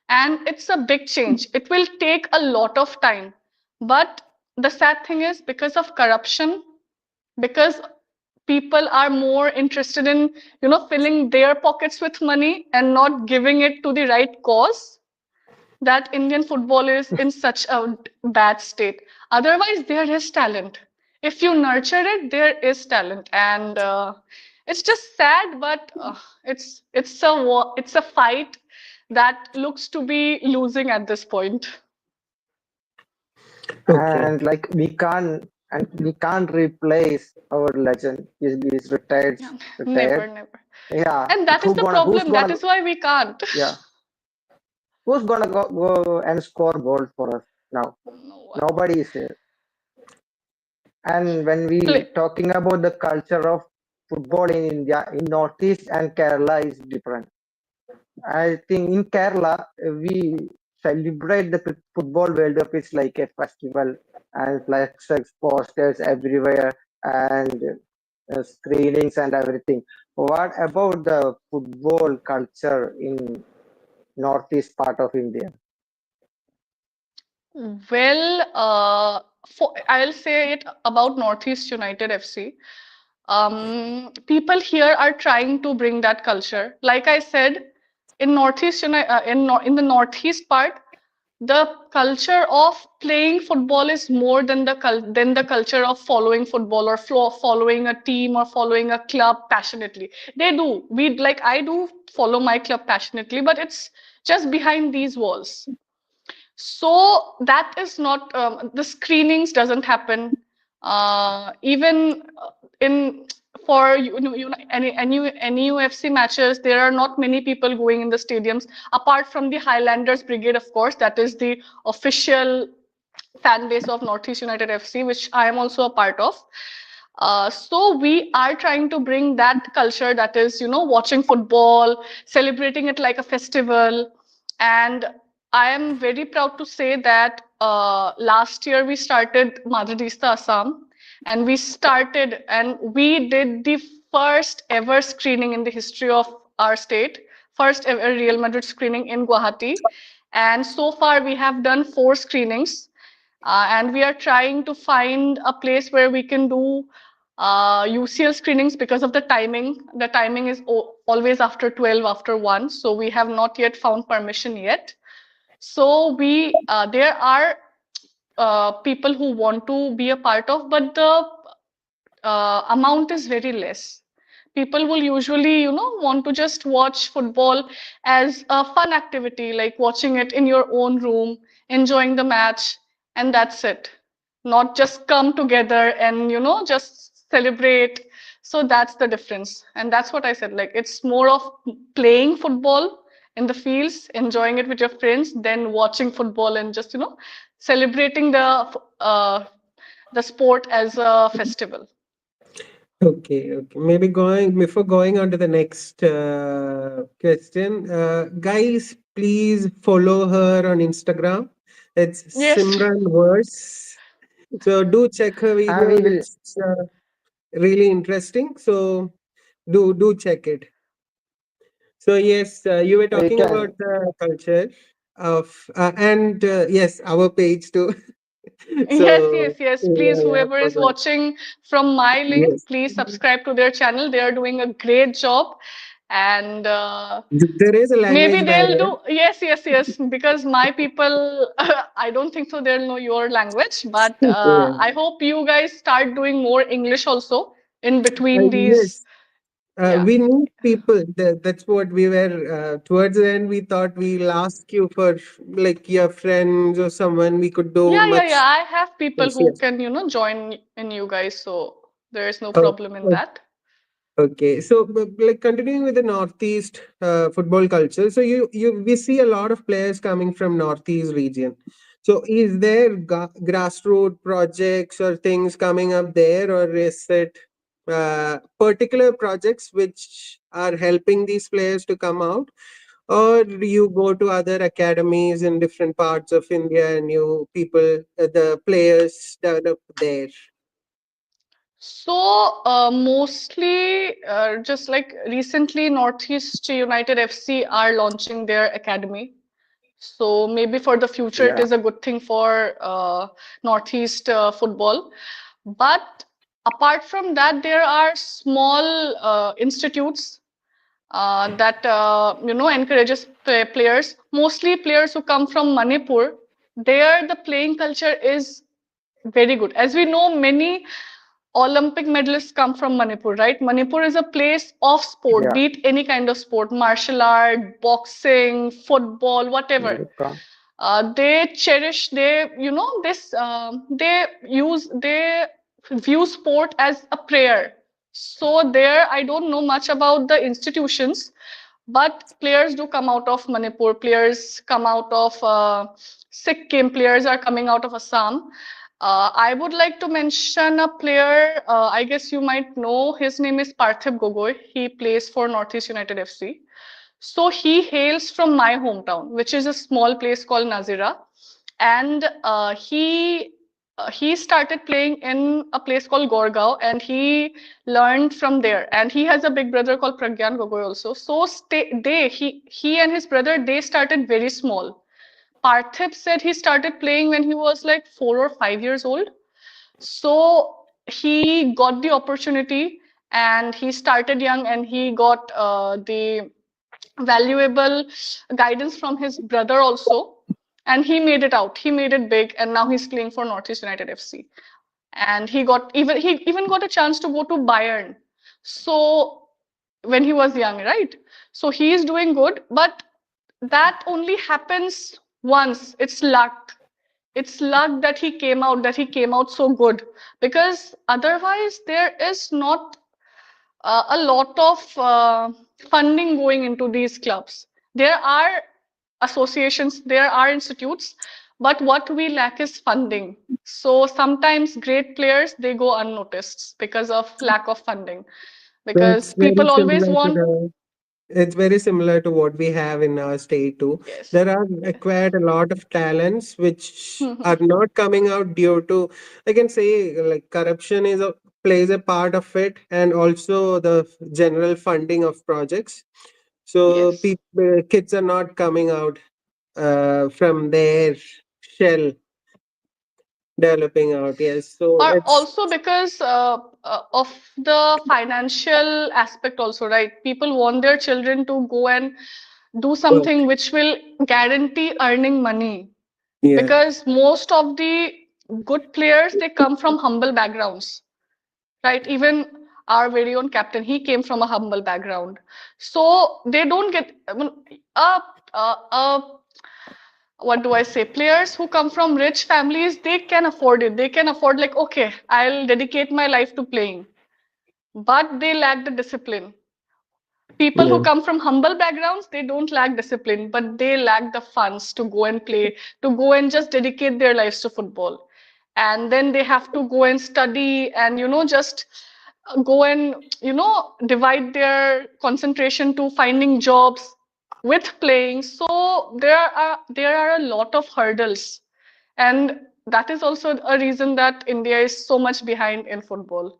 Speaker 3: And it's a big change. It will take a lot of time, but the sad thing is, because of corruption, because people are more interested in filling their pockets with money and not giving it to the right cause, that Indian football is in such a bad state. Otherwise, there is talent. If you nurture it, there is talent, and it's just sad, but it's a fight that looks to be losing at this point.
Speaker 2: Okay.
Speaker 1: And like we can't replace our legend. He's retired.
Speaker 3: Yeah, never,
Speaker 1: Retired.
Speaker 3: never.
Speaker 1: Yeah.
Speaker 3: And that is
Speaker 1: Who
Speaker 3: the
Speaker 1: gonna? Who's
Speaker 3: problem. That
Speaker 1: gonna?
Speaker 3: is why we can't.
Speaker 1: Yeah. Who's gonna go and score goals for us now?
Speaker 3: No one.
Speaker 1: Nobody is here. And when we
Speaker 3: Play.
Speaker 1: talking about the culture of football in India, in Northeast and Kerala is different. I think in Kerala we celebrate the football World Cup. It's like a festival and flexes, posters everywhere and screenings and everything. What about the football culture in Northeast part of India?
Speaker 3: Well, I'll say it about Northeast United FC. People here are trying to bring that culture. Like I said, in in the Northeast part, the culture of playing football is more than the culture of following football, or following a team, or following a club passionately. They do. I do follow my club passionately, but it's just behind these walls. So that is not, the screenings doesn't happen. Even in for any UFC matches, there are not many people going in the stadiums, apart from the Highlanders Brigade, of course. That is the official fan base of Northeast United FC, which I am also a part of. So we are trying to bring that culture, that is, watching football, celebrating it like a festival. And I am very proud to say that last year we started Madridista Assam, and we did the first ever screening in the history of our state, first ever Real Madrid screening in Guwahati. And so far we have done 4 screenings, and we are trying to find a place where we can do UCL screenings because of the timing. The timing is always after 12, after 1. So we have not yet found permission yet. So there are people who want to be a part of, but the amount is very less. People will usually, want to just watch football as a fun activity, like watching it in your own room, enjoying the match, and that's it. Not just come together and, just celebrate. So that's the difference. And that's what I said. Like, it's more of playing football in the fields, enjoying it with your friends, than watching football and just, celebrating the sport as a festival.
Speaker 2: Okay, okay. Maybe going before going on to the next question, guys, please follow her on Instagram. It's
Speaker 3: Yes.
Speaker 2: Simran Verse. So do check her
Speaker 1: And we
Speaker 2: videos.
Speaker 1: will
Speaker 2: It's really interesting. So do check it. So yes, you were
Speaker 1: we
Speaker 2: talking about
Speaker 1: can
Speaker 2: the culture of and yes, our page too.
Speaker 3: Yes,
Speaker 2: So
Speaker 3: yes, yes. Please,
Speaker 2: yeah, yeah,
Speaker 3: whoever is
Speaker 2: bye-bye.
Speaker 3: watching from my link,
Speaker 2: Yes,
Speaker 3: please subscribe to their channel. They are doing a great job. And
Speaker 2: there is a
Speaker 3: maybe
Speaker 2: language
Speaker 3: they'll
Speaker 2: barrier.
Speaker 3: do, yes, yes, yes, because my people, I don't think so they'll know your language, but
Speaker 2: Yeah.
Speaker 3: I hope you guys start doing more English also in between these.
Speaker 2: Yes,
Speaker 3: Yeah.
Speaker 2: we need people. That's what we were towards the end. We thought we'll ask you for like your friends or someone we could do
Speaker 3: Yeah, yeah, yeah.
Speaker 2: much.
Speaker 3: I have people
Speaker 2: Yes,
Speaker 3: who
Speaker 2: yes.
Speaker 3: can, join in you guys, so there is no
Speaker 2: Oh,
Speaker 3: problem in that.
Speaker 2: okay, so like continuing with the Northeast football culture, so you we see a lot of players coming from Northeast region. So is there grassroots projects or things coming up there, or is it particular projects which are helping these players to come out, or you go to other academies in different parts of India and the players develop there?
Speaker 3: So mostly, just like recently, Northeast United FC are launching their academy. So maybe for the future, it
Speaker 1: Yeah,
Speaker 3: is a good thing for Northeast football. But apart from that, there are small institutes that encourages players, mostly players who come from Manipur. There, the playing culture is very good. As we know, many Olympic medalists come from Manipur, right? Manipur is a place of sport,
Speaker 1: yeah,
Speaker 3: be it any kind of sport, martial art, boxing, football, whatever.
Speaker 1: yeah,
Speaker 3: They cherish, they view sport as a prayer. So there, I don't know much about the institutions, but players do come out of Manipur, players come out of Sikkim, players are coming out of Assam. I would like to mention a player, I guess you might know, his name is Parthib Gogoi. He plays for Northeast United FC. So he hails from my hometown, which is a small place called Nazira, and he started playing in a place called Gorgao, and he learned from there. And he has a big brother called Pragyan Gogoi also. So he and his brother, they started very small. Parthib said he started playing when he was like 4 or 5 years old. So he got the opportunity, and he started young, and he got the valuable guidance from his brother also, and he made it out, he made it big, and now he's playing for Northeast United FC. And he even got a chance to go to Bayern, so when he was young, right? So he is doing good, but that only happens once. It's luck that he came out so good, because otherwise there is not a lot of funding going into these clubs. There are associations, there are institutes, but what we lack is funding. So sometimes great players, they go unnoticed because of lack of funding.
Speaker 2: So
Speaker 3: Because
Speaker 2: it's very
Speaker 3: people always
Speaker 2: similar to
Speaker 3: want,
Speaker 2: the It's very similar to what we have in our state too.
Speaker 3: yes,
Speaker 2: There are
Speaker 3: yeah.
Speaker 2: quite a lot of talents which are not coming out due to, I can say, like corruption plays a part of it, and also the general funding of projects. So
Speaker 3: Yes.
Speaker 2: kids are not coming out from their shell, developing out. Yes, so
Speaker 3: Or
Speaker 2: it's
Speaker 3: also because of the financial aspect also, right? People want their children to go and do
Speaker 2: work.
Speaker 3: something which will guarantee earning money,
Speaker 2: Yeah.
Speaker 3: because most of the good players, they come from humble backgrounds, right? Even our very own captain, he came from a humble background, so they don't get, I mean, uh, uh, what do I say? Players who come from rich families, they can afford it. They can afford, like, okay, I'll dedicate my life to playing, but they lack the discipline. People who
Speaker 2: Yeah.
Speaker 3: come from humble backgrounds, they don't lack discipline, but they lack the funds to go and play, to go and just dedicate their lives to football. And then they have to go and study, and just go and divide their concentration to finding jobs with playing. So there are a lot of hurdles, and that is also a reason that India is so much behind in football.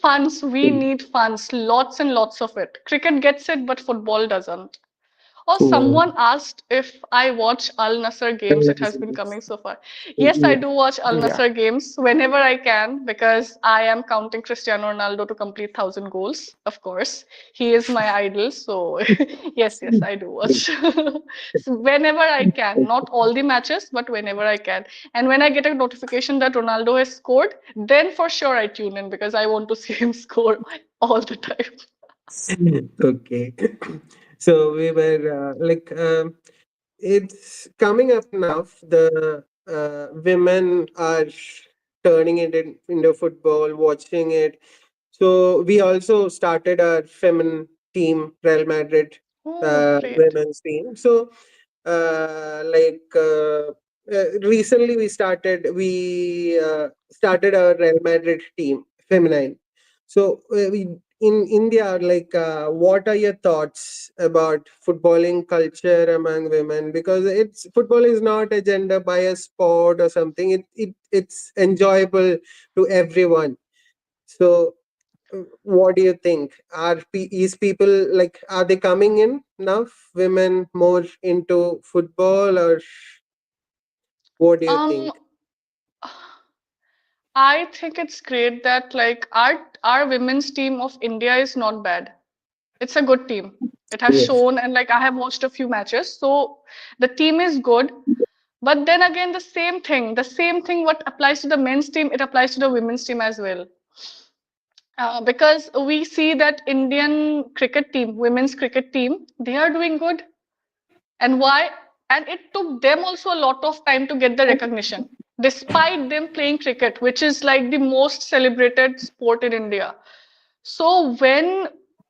Speaker 3: Funds, we need funds, lots and lots of it. Cricket gets it, but football doesn't. Or
Speaker 2: Yeah.
Speaker 3: someone asked if I watch Al Nassr games. It has been coming so far. Yes, I
Speaker 2: Yeah.
Speaker 3: do watch Al
Speaker 1: yeah.
Speaker 3: Nassr games whenever I can, because I am counting Cristiano Ronaldo to complete 1,000 goals. Of course, he is my idol. So yes, yes, I do watch. So whenever I can, not all the matches, but whenever I can. And when I get a notification that Ronaldo has scored, then for sure I tune in, because I want to see him score all the time.
Speaker 2: Okay. So we were it's coming up now. The women are turning it into football, watching it. So we also started our feminine team, Real Madrid
Speaker 3: Oh, great.
Speaker 2: women's team. So recently we started our Real Madrid team, feminine. So in India, like, what are your thoughts about footballing culture among women? Because it's football is not a gender biased sport or something. It's enjoyable to everyone. So, what do you think? Is people like, are they coming in enough women more into football, or what do you
Speaker 3: Um,
Speaker 2: think?
Speaker 3: I think it's great that like our women's team of India is not bad. It's a good team. It has
Speaker 2: Yes.
Speaker 3: shown, and like I have watched a few matches, so the team is good. But then again, the same thing what applies to the men's team, it applies to the women's team as well. Because we see that Indian cricket team, women's cricket team, they are doing good. And why? And it took them also a lot of time to get the recognition, despite them playing cricket, which is like the most celebrated sport in India. So when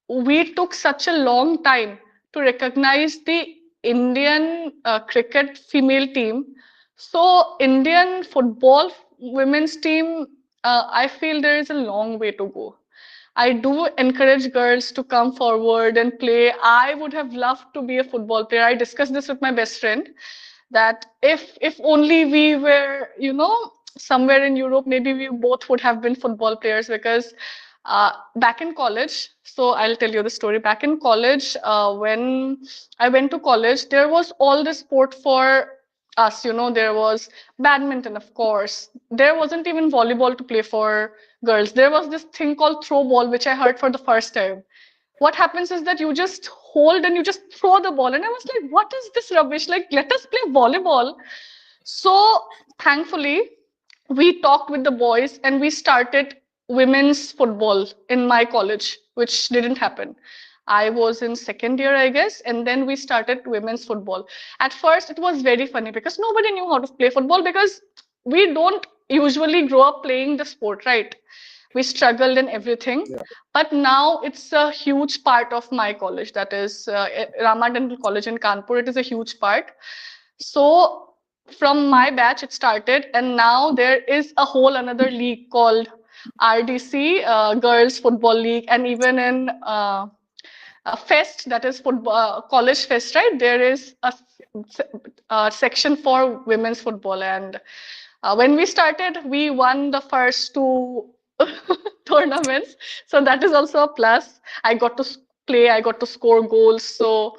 Speaker 3: we took such a long time to recognize the Indian cricket female team, so Indian football women's team, I feel there is a long way to go. I do encourage girls to come forward and play. I would have loved to be a football player. I discussed this with my best friend that if only we were, somewhere in Europe, maybe we both would have been football players because back in college, so I'll tell you the story. Back in college, when I went to college, there was all the sport for us. There was badminton, of course. There wasn't even volleyball to play for girls. There was this thing called throw ball, which I heard for the first time. What happens is that you just hold and you just throw the ball. And I was like, what is this rubbish? Like, let us play volleyball. So thankfully, we talked with the boys and we started women's football in my college, which didn't happen. I was in second year, I guess, and then we started women's football. At first, it was very funny because nobody knew how to play football because we don't usually grow up playing the sport, right? We struggled and everything.
Speaker 1: Yeah.
Speaker 3: But now it's a huge part of my college, that is Ramadhan College in Kanpur. It is a huge part. So from my batch, it started, and now there is a whole another league called RDC, Girls Football League, and even in a fest, that is football, college fest, right? There is a section for women's football, and when we started, we won the first two tournaments, so that is also a plus. I got to play, I got to score goals. So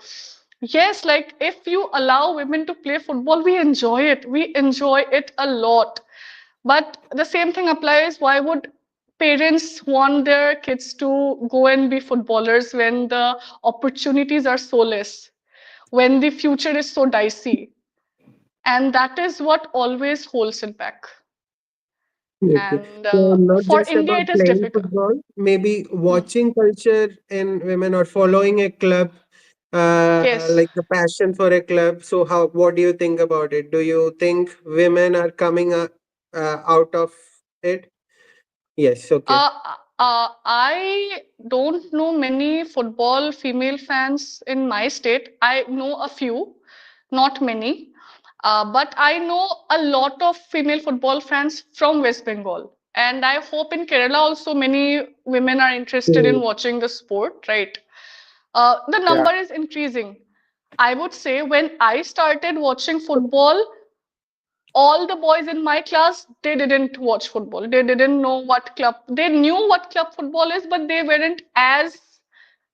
Speaker 3: yes, like if you allow women to play football, we enjoy it. We enjoy it a lot. But the same thing applies. Why would parents want their kids to go and be footballers when the opportunities are so less, when the future is so dicey? And that is what always holds it back.
Speaker 2: Okay.
Speaker 3: And
Speaker 2: So not
Speaker 3: for
Speaker 2: just
Speaker 3: India,
Speaker 2: about
Speaker 3: it is
Speaker 2: playing
Speaker 3: difficult.
Speaker 2: football, maybe
Speaker 3: Hmm.
Speaker 2: watching culture in women or following a club,
Speaker 3: Yes.
Speaker 2: like the passion for a club. So what do you think about it? Do you think women are coming out of it? Yes, okay.
Speaker 3: Uh, I don't know many football female fans in my state. I know a few, not many. But I know a lot of female football fans from West Bengal. And I hope in Kerala also many women are interested in
Speaker 2: Mm,
Speaker 3: watching the sport, right? The
Speaker 1: Yeah.
Speaker 3: number is increasing. I would say when I started watching football, all the boys in my class, they didn't watch football. They didn't know what club. They knew what club football is, but they weren't as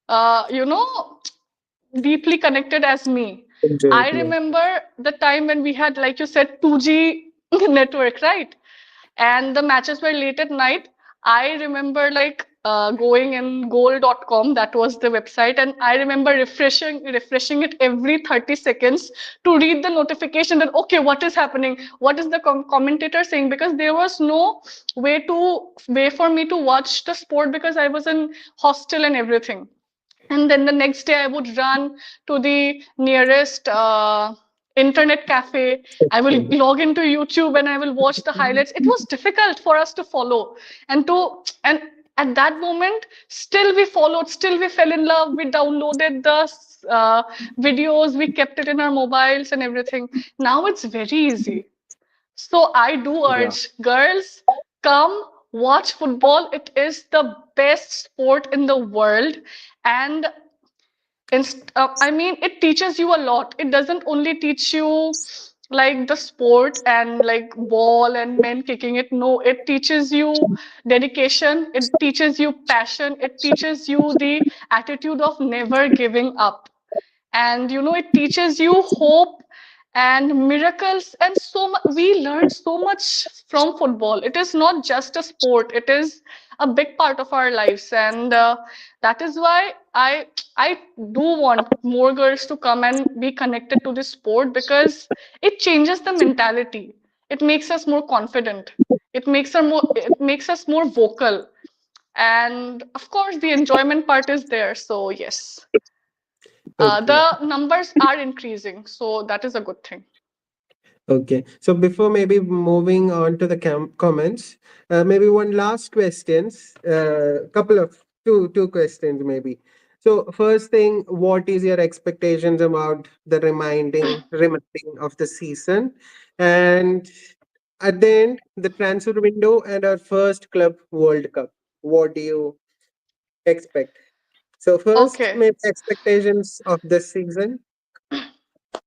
Speaker 3: uh, you know deeply connected as me.
Speaker 2: enjoy it,
Speaker 3: I
Speaker 2: yeah.
Speaker 3: remember the time when we had, like you said, 2G network, right? And the matches were late at night. I remember like going in goal.com, that was the website, and I remember refreshing it every 30 seconds to read the notification that okay, what is happening? What is the commentator saying? Because there was no way for me to watch the sport because I was in hostel and everything. And then the next day I would run to the nearest internet cafe. I will
Speaker 2: Okay.
Speaker 3: log into YouTube and I will watch the highlights. It was difficult for us to follow and at that moment still we followed, still we fell in love. We downloaded the videos, we kept it in our mobiles and everything. Now it's very easy. So I do
Speaker 1: Yeah.
Speaker 3: urge girls, come Watch football. It is the best sport in the world. And I mean, it teaches you a lot. It doesn't only teach you like the sport and like ball and men kicking it. No, it teaches you dedication. It teaches you passion. It teaches you the attitude of never giving up. And it teaches you hope and miracles, and we learn so much from football. It is not just a sport, it is a big part of our lives. And that is why I do want more girls to come and be connected to this sport, because it changes the mentality. It makes us more confident. It makes us more vocal. And of course the enjoyment part is there. So yes,
Speaker 2: Okay.
Speaker 3: the numbers are increasing, so that is a good thing.
Speaker 2: Okay. So before maybe moving on to the comments, maybe one last questions, couple of two questions maybe. So first thing, what is your expectations about the remaining of the season, and at the end, the transfer window and our first club World Cup. What do you expect? So first,
Speaker 3: Okay.
Speaker 2: maybe expectations of this season.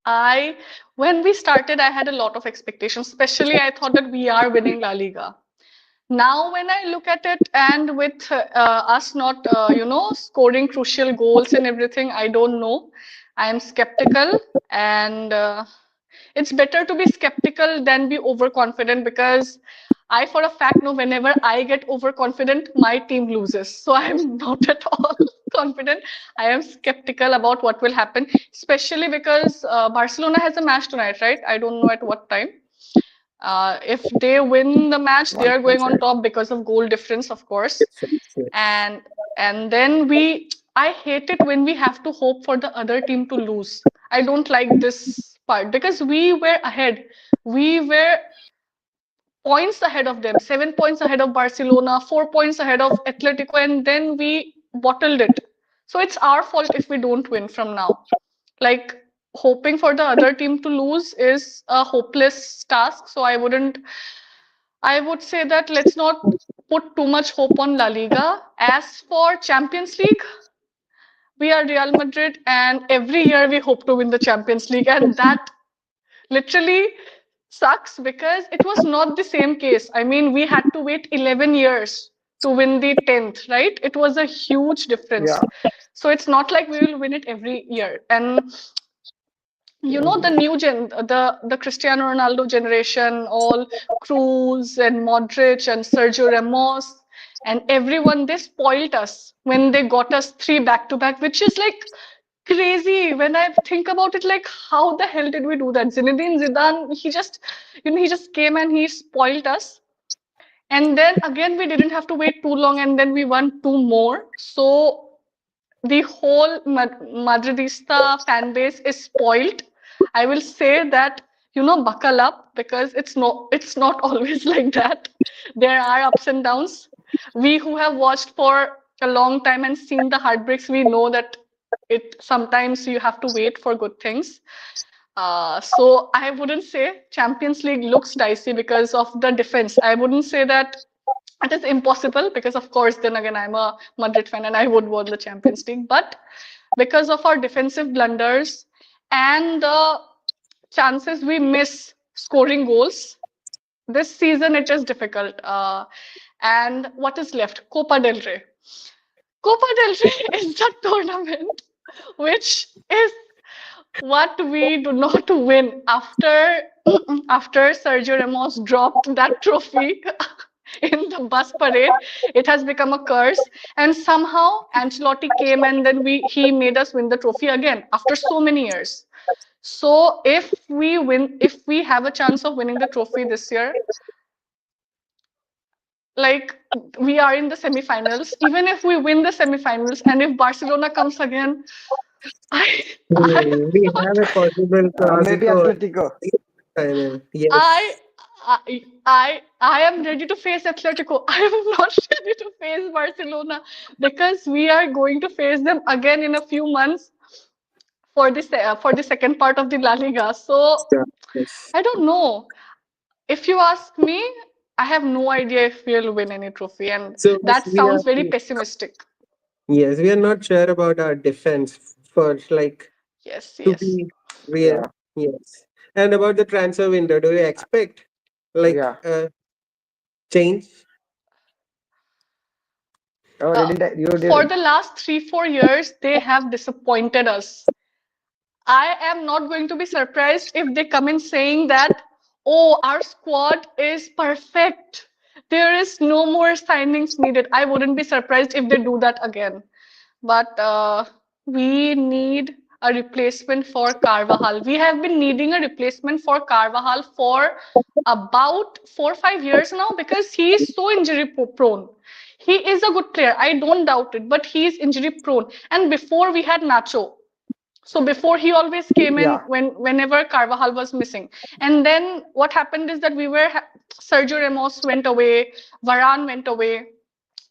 Speaker 3: I When we started, I had a lot of expectations. Especially, I thought that we are winning La Liga. Now, when I look at it, and with us not, scoring crucial goals and everything, I don't know. I am skeptical, and it's better to be skeptical than be overconfident, because I, for a fact, know whenever I get overconfident, my team loses. So I'm not at all confident. I am skeptical about what will happen, especially because Barcelona has a match tonight, right? I don't know at what time. If they win the match, they are going on
Speaker 1: 1.5.
Speaker 3: top because of goal difference, of course. And then I hate it when we have to hope for the other team to lose. I don't like this part, because we were ahead. We were points ahead of them, 7 points ahead of Barcelona, 4 points ahead of Atletico, and then we bottled it. So it's our fault if we don't win from now. Like, hoping for the other team to lose is a hopeless task. So I would say that let's not put too much hope on La Liga. As for Champions League, we are Real Madrid, and every year we hope to win the Champions League, and that literally sucks, because it was not the same case. I mean, we had to wait 11 years to win the 10th, right? It was a huge difference.
Speaker 1: Yeah.
Speaker 3: So it's not like we will win it every year. And the new the Cristiano Ronaldo generation, all Cruz and Modric and Sergio Ramos and everyone, they spoilt us when they got us three back to back, which is like crazy when I think about it. Like, how the hell did we do that? Zinedine Zidane, he just came and he spoiled us. And then again, we didn't have to wait too long, and then we won two more. So the whole Madridista fan base is spoiled. I will say that, buckle up, because it's not always like that. There are ups and downs. We who have watched for a long time and seen the heartbreaks, we know that it sometimes you have to wait for good things. So I wouldn't say Champions League looks dicey because of the defense. I wouldn't say that it is impossible, because of course then again I'm a Madrid fan and I would want the Champions League, but because of our defensive blunders and the chances we miss scoring goals this season, it is difficult. And what is left? Copa del Rey. Copa del Rey is the tournament which is what we do not win after after Sergio Ramos dropped that trophy in the bus parade. It has become a curse, and somehow Ancelotti came and then he made us win the trophy again after so many years. So if we have a chance of winning the trophy this year, like, we are in the semifinals. Even if we win the semifinals, and if Barcelona comes again, I I
Speaker 2: We
Speaker 3: am
Speaker 2: have a
Speaker 3: not
Speaker 2: possible
Speaker 1: Maybe
Speaker 2: Clasico
Speaker 1: Atletico.
Speaker 2: final.
Speaker 3: I
Speaker 2: Yes.
Speaker 3: I am ready to face Atletico. I am not ready to face Barcelona, because we are going to face them again in a few months for the second part of the La Liga. So
Speaker 2: Yeah. Yes.
Speaker 3: I don't know. If you ask me, I have no idea if we'll win any trophy, and
Speaker 2: So
Speaker 3: that
Speaker 2: we are,
Speaker 3: sounds very pessimistic.
Speaker 2: yes, we are not sure about our defense for like
Speaker 3: Yes,
Speaker 2: to
Speaker 3: yes.
Speaker 2: be real.
Speaker 1: Yeah,
Speaker 2: Yes. And about the transfer window, do you expect like
Speaker 1: yeah.
Speaker 2: change?
Speaker 1: Oh,
Speaker 3: Uh,
Speaker 1: you
Speaker 3: for
Speaker 1: didn't.
Speaker 3: the last 3, 4 years, they have disappointed us. I am not going to be surprised if they come in saying that, oh, our squad is perfect. There is no more signings needed. I wouldn't be surprised if they do that again. But we need a replacement for Carvajal. We have been needing a replacement for Carvajal for about 4 or 5 years now because he is so injury prone. He is a good player, I don't doubt it, but he is injury prone. And before we had Nacho, so before he always came in
Speaker 1: Yeah,
Speaker 3: whenever Carvajal was missing. And then what happened is that Sergio Ramos went away, Varane went away,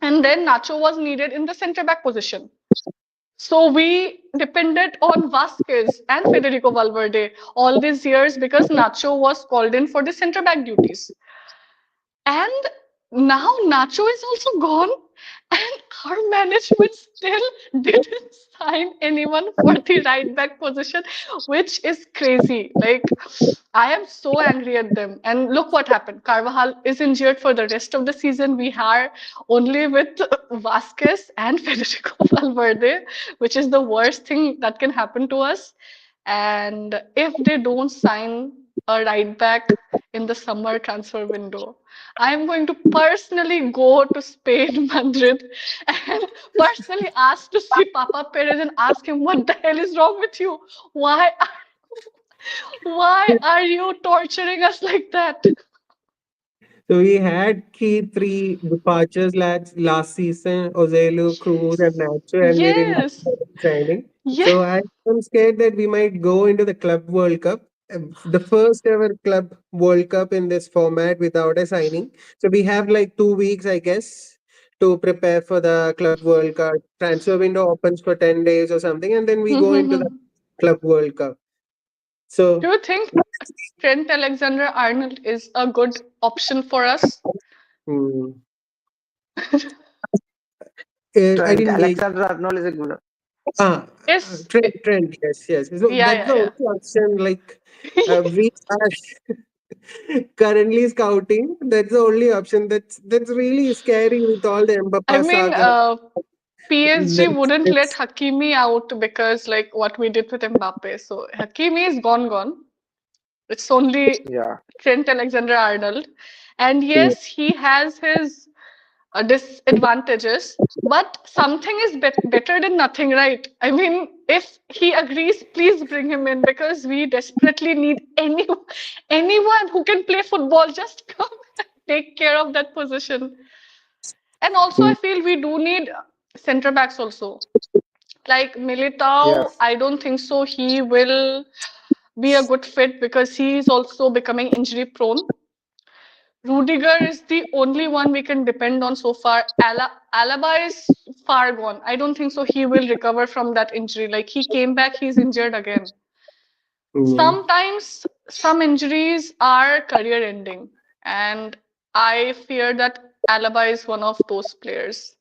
Speaker 3: and then Nacho was needed in the centre back position. So we depended on Vasquez and Federico Valverde all these years because Nacho was called in for the centre back duties. And now Nacho is also gone, and our management still didn't sign anyone for the right back position, which is crazy. Like, I am so angry at them. And look what happened. Carvajal is injured for the rest of the season. We are only with Vasquez and Federico Valverde, which is the worst thing that can happen to us. And if they don't sign a right back in the summer transfer window, I'm going to personally go to Spain, Madrid, and personally ask to see Papa Perez and ask him what the hell is wrong with you? Why are you torturing us like that?
Speaker 2: So we had key three departures last season, Ozelu, Cruz, and Nacho, and we didn't
Speaker 3: Yes,
Speaker 2: have signing.
Speaker 3: yeah.
Speaker 2: So I am scared that we might go into the Club World Cup, the first ever Club World Cup in this format without a signing. So we have like 2 weeks, I guess, to prepare for the Club World Cup. Transfer window opens for 10 days or something, and then we go into the
Speaker 3: Do
Speaker 2: Club World Cup. So
Speaker 3: you think Trent Alexander-Arnold is a good option for us?
Speaker 2: hmm, I
Speaker 1: Trent
Speaker 2: didn't get.
Speaker 1: Alexander-Arnold is a good.
Speaker 3: Is
Speaker 2: Trend, yes, yes. So
Speaker 3: yeah,
Speaker 2: that's the
Speaker 3: yeah,
Speaker 2: only option. Like
Speaker 3: yeah.
Speaker 2: we are currently scouting. That's the only option. That's really scary with all the
Speaker 3: I
Speaker 2: Mbappe
Speaker 3: mean,
Speaker 2: saga.
Speaker 3: PSG
Speaker 2: That's,
Speaker 3: wouldn't let
Speaker 2: that's
Speaker 3: Hakimi out because like what we did with Mbappe. So Hakimi is gone. It's only
Speaker 1: Yeah,
Speaker 3: Trent Alexander-Arnold. And
Speaker 2: yeah.
Speaker 3: yes, he has his disadvantages, but something is better than nothing, right? I mean, if he agrees, please bring him in because we desperately need anyone who can play football. Just come and take care of that position. And also, I feel we do need center backs also. Like Militao,
Speaker 1: yes,
Speaker 3: I don't think so. He will be a good fit because he is also becoming injury prone. Rudiger is the only one we can depend on so far. Alaba is far gone. I don't think so. He will recover from that injury. Like he came back, he's injured again.
Speaker 2: Mm.
Speaker 3: Sometimes some injuries are career ending, and I fear that Alaba is one of those players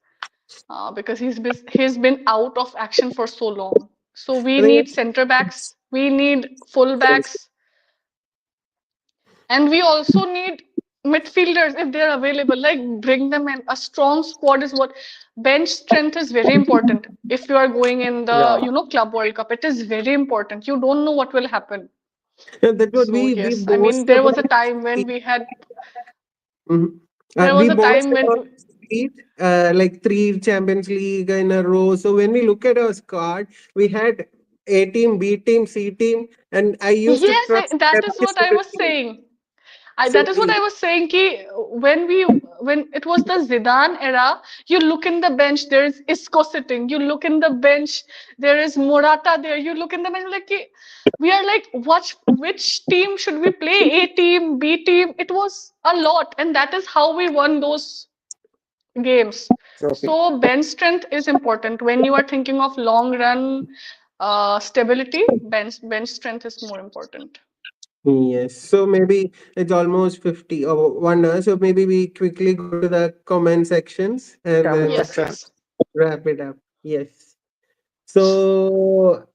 Speaker 3: because he's been out of action for so long. So we
Speaker 2: I think
Speaker 3: need center backs, we need full backs, and we also need midfielders if they're available. Like bring them in. A strong squad is what bench strength is very important. If you are going in the
Speaker 1: yeah,
Speaker 3: Club World Cup, it is very important. You don't know what will happen.
Speaker 2: yeah, that's what
Speaker 3: So
Speaker 2: we
Speaker 3: yes, I mean
Speaker 2: boast
Speaker 3: there was
Speaker 2: about.
Speaker 3: a time when we had
Speaker 2: Mhm.
Speaker 3: there was
Speaker 2: We
Speaker 3: a
Speaker 2: boast
Speaker 3: time when
Speaker 2: about speed, like three Champions League in a row. So when we look at our squad, we had A team, B team, C team, and I used to
Speaker 3: yes,
Speaker 2: trust
Speaker 3: that is
Speaker 2: every
Speaker 3: what I
Speaker 2: single
Speaker 3: was
Speaker 2: team.
Speaker 3: saying. That
Speaker 2: So
Speaker 3: is what I was saying. Ki when it was the Zidane era, you look in the bench, there is Isco sitting. You look in the bench, there is Morata there. You look in the bench, like ki, we are like, which team should we play? A team, B team. It was a lot, and that is how we won those games.
Speaker 1: trophy.
Speaker 3: So bench strength is important when you are thinking of long run stability. Bench strength is more important.
Speaker 2: Yes. So maybe it's almost 50 or 1 hour. So maybe we quickly go to the comment sections and
Speaker 1: Comment
Speaker 2: then
Speaker 3: Yes,
Speaker 1: section.
Speaker 3: yes.
Speaker 2: wrap it up. Yes. So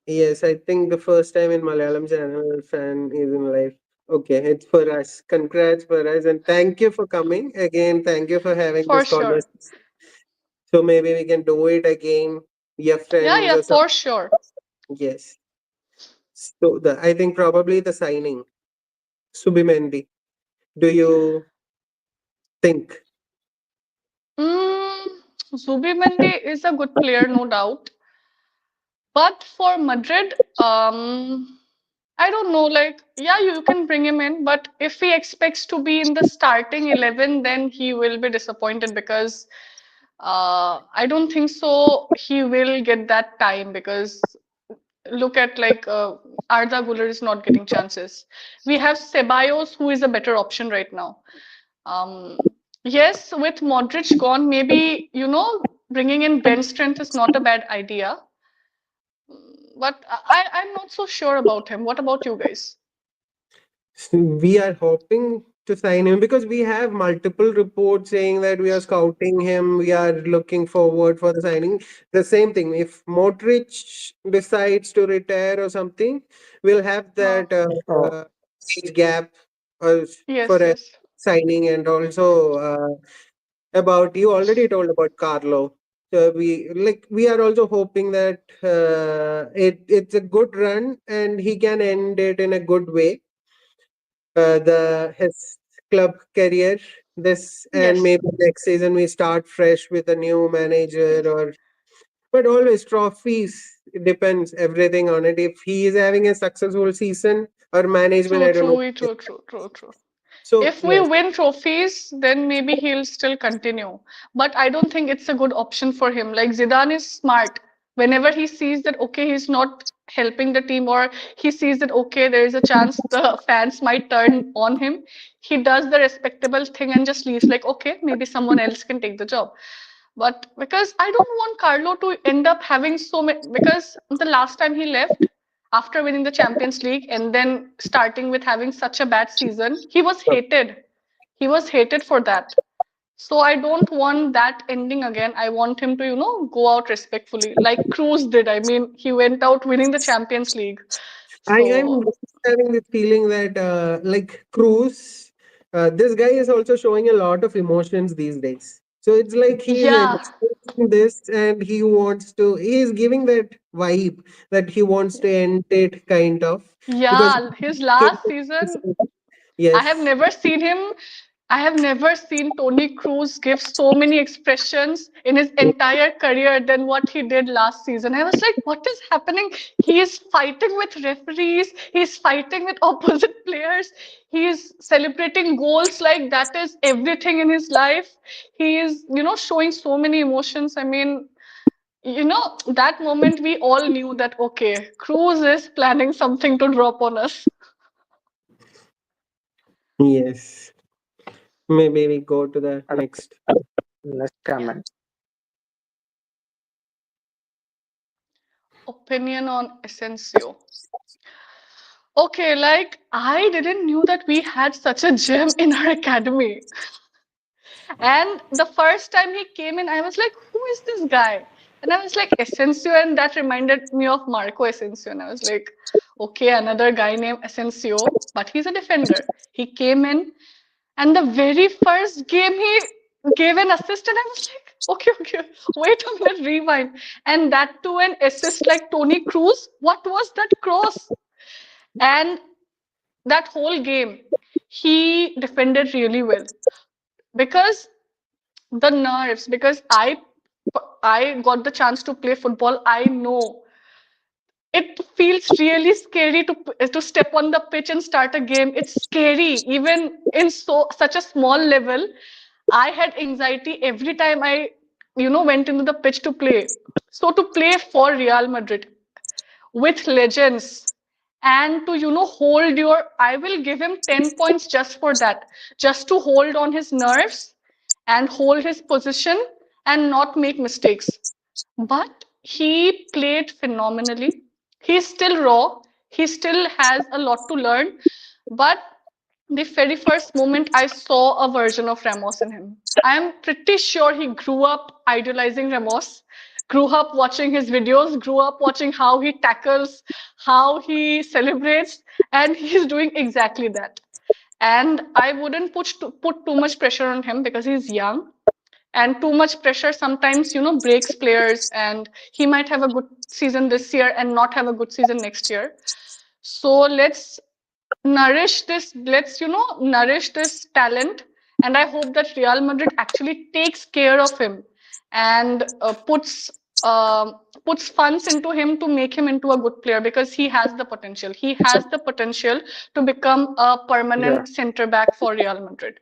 Speaker 2: yes, I think the first time in Malayalam channel fan is in life. Okay, it's for us. Congrats for us and thank you for coming. Again, thank you for having
Speaker 3: For
Speaker 2: this
Speaker 3: sure.
Speaker 2: conversation. So maybe we can do it again. Your
Speaker 3: Yeah,
Speaker 2: friends
Speaker 3: yeah,
Speaker 2: or something.
Speaker 3: for sure.
Speaker 2: Yes. So the I think probably the signing. Subimendi. Do you think?
Speaker 3: Mm, Zubimendi is a good player, no doubt. But for Madrid, I don't know. Like, yeah, you can bring him in, but if he expects to be in the starting 11, then he will be disappointed because I don't think so. He will get that time because look at like Arda Güler is not getting chances. We have Ceballos, who is a better option right now. Um, yes, with Modric gone, maybe bringing in bench strength is not a bad idea. But I'm not so sure about him. What about you guys?
Speaker 2: We are hoping to sign him because we have multiple reports saying that we are scouting him. We are looking forward for the signing. The same thing. If Modric decides to retire or something, we'll have
Speaker 3: Huh.
Speaker 2: that
Speaker 1: Oh,
Speaker 2: uh, age gap for
Speaker 3: Yes,
Speaker 2: a
Speaker 3: yes.
Speaker 2: signing. And also about you already told about Carlo. So we are also hoping that it's a good run and he can end it in a good way the his club career this and
Speaker 3: Yes.
Speaker 2: maybe next season we start fresh with a new manager or but always trophies it depends everything on it if he is having a successful season or management
Speaker 3: True,
Speaker 2: I don't know
Speaker 3: true, true, true, true, true.
Speaker 2: so
Speaker 3: If we
Speaker 2: yes
Speaker 3: win trophies, then maybe he'll still continue. But I don't think it's a good option for him. Like Zidane is smart. Whenever he sees that, okay, he's not helping the team, or he sees that, okay, there is a chance the fans might turn on him, he does the respectable thing and just leaves, like, okay, maybe someone else can take the job. But because I don't want Carlo to end up having so many, because the last time he left, after winning the Champions League and then starting with having such a bad season, he was hated. He was hated for that. So I don't want that ending again. I want him to, go out respectfully, like Cruz did. I mean, he went out winning the Champions League.
Speaker 2: I'm
Speaker 3: So
Speaker 2: having this feeling that like Cruz this guy is also showing a lot of emotions these days so it's like he is
Speaker 3: yeah,
Speaker 2: experiencing this and he is giving that vibe that he wants to end it kind of because
Speaker 3: yeah, his last season, I have
Speaker 2: yes
Speaker 3: never seen him. I have never seen Tony Cruz give so many expressions in his entire career than what he did last season. I was like, what is happening? He is fighting with referees, he's fighting with opposite players, he is celebrating goals like that is everything in his life. He is, showing so many emotions. I mean, that moment we all knew that, okay, Cruz is planning something to drop on us.
Speaker 2: yes maybe we go to the next
Speaker 1: next comment.
Speaker 3: Opinion on Asensio. Okay, like I didn't knew that we had such a gem in our academy. And the first time he came in, I was like, who is this guy? And I was like, Asensio, and that reminded me of Marco Asensio. And I was like, okay, another guy named Asensio, but he's a defender. He came in, and the very first game he gave an assist, and I was like, okay, okay, wait a minute, rewind. And that too, an assist like Tony Cruz. What was that cross? And that whole game, he defended really well because the nerves. Because I got the chance to play football. I know it feels really scary to step on the pitch and start a game. It's scary, even in such a small level. I had anxiety every time I, went into the pitch to play. So to play for Real Madrid with legends and to hold your, I will give him 10 points just for that, just to hold on his nerves and hold his position and not make mistakes. But he played phenomenally. He's still raw. He still has a lot to learn, but the very first moment I saw a version of Ramos in him. I am pretty sure he grew up idolizing Ramos, grew up watching his videos, grew up watching how he tackles, how he celebrates, and he's doing exactly that. And I wouldn't put too much pressure on him because he's young, and too much pressure sometimes breaks players, and he might have a good season this year and not have a good season next year. So let's nourish this talent, and I hope that Real Madrid actually takes care of him and puts funds into him to make him into a good player, because he has the potential. He has the potential to become a permanent
Speaker 1: Yeah.
Speaker 3: center back for Real Madrid.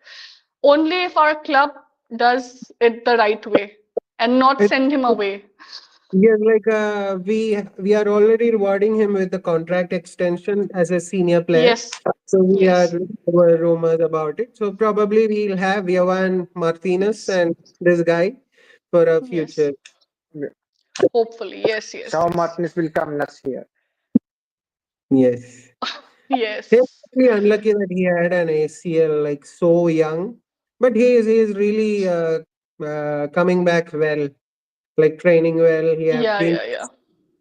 Speaker 3: Only if our club does it the right way and not
Speaker 2: It,
Speaker 3: send him away.
Speaker 2: yes, like we are already rewarding him with the contract extension as a senior player.
Speaker 3: Yes,
Speaker 2: So we are
Speaker 3: yes,
Speaker 2: there were rumors about it. So probably we'll have Yavan Martinez
Speaker 3: yes,
Speaker 2: and this guy for a
Speaker 3: yes.
Speaker 2: future.
Speaker 1: Yeah.
Speaker 3: Hopefully, yes, yes,
Speaker 1: Shaw
Speaker 3: yes,
Speaker 1: Martinez will come next year.
Speaker 2: Yes. He's
Speaker 3: yes.
Speaker 2: really unlucky that he had an ACL like so young, but he is really coming back well, like training well. He have
Speaker 3: Yeah,
Speaker 2: been
Speaker 3: yeah, yeah.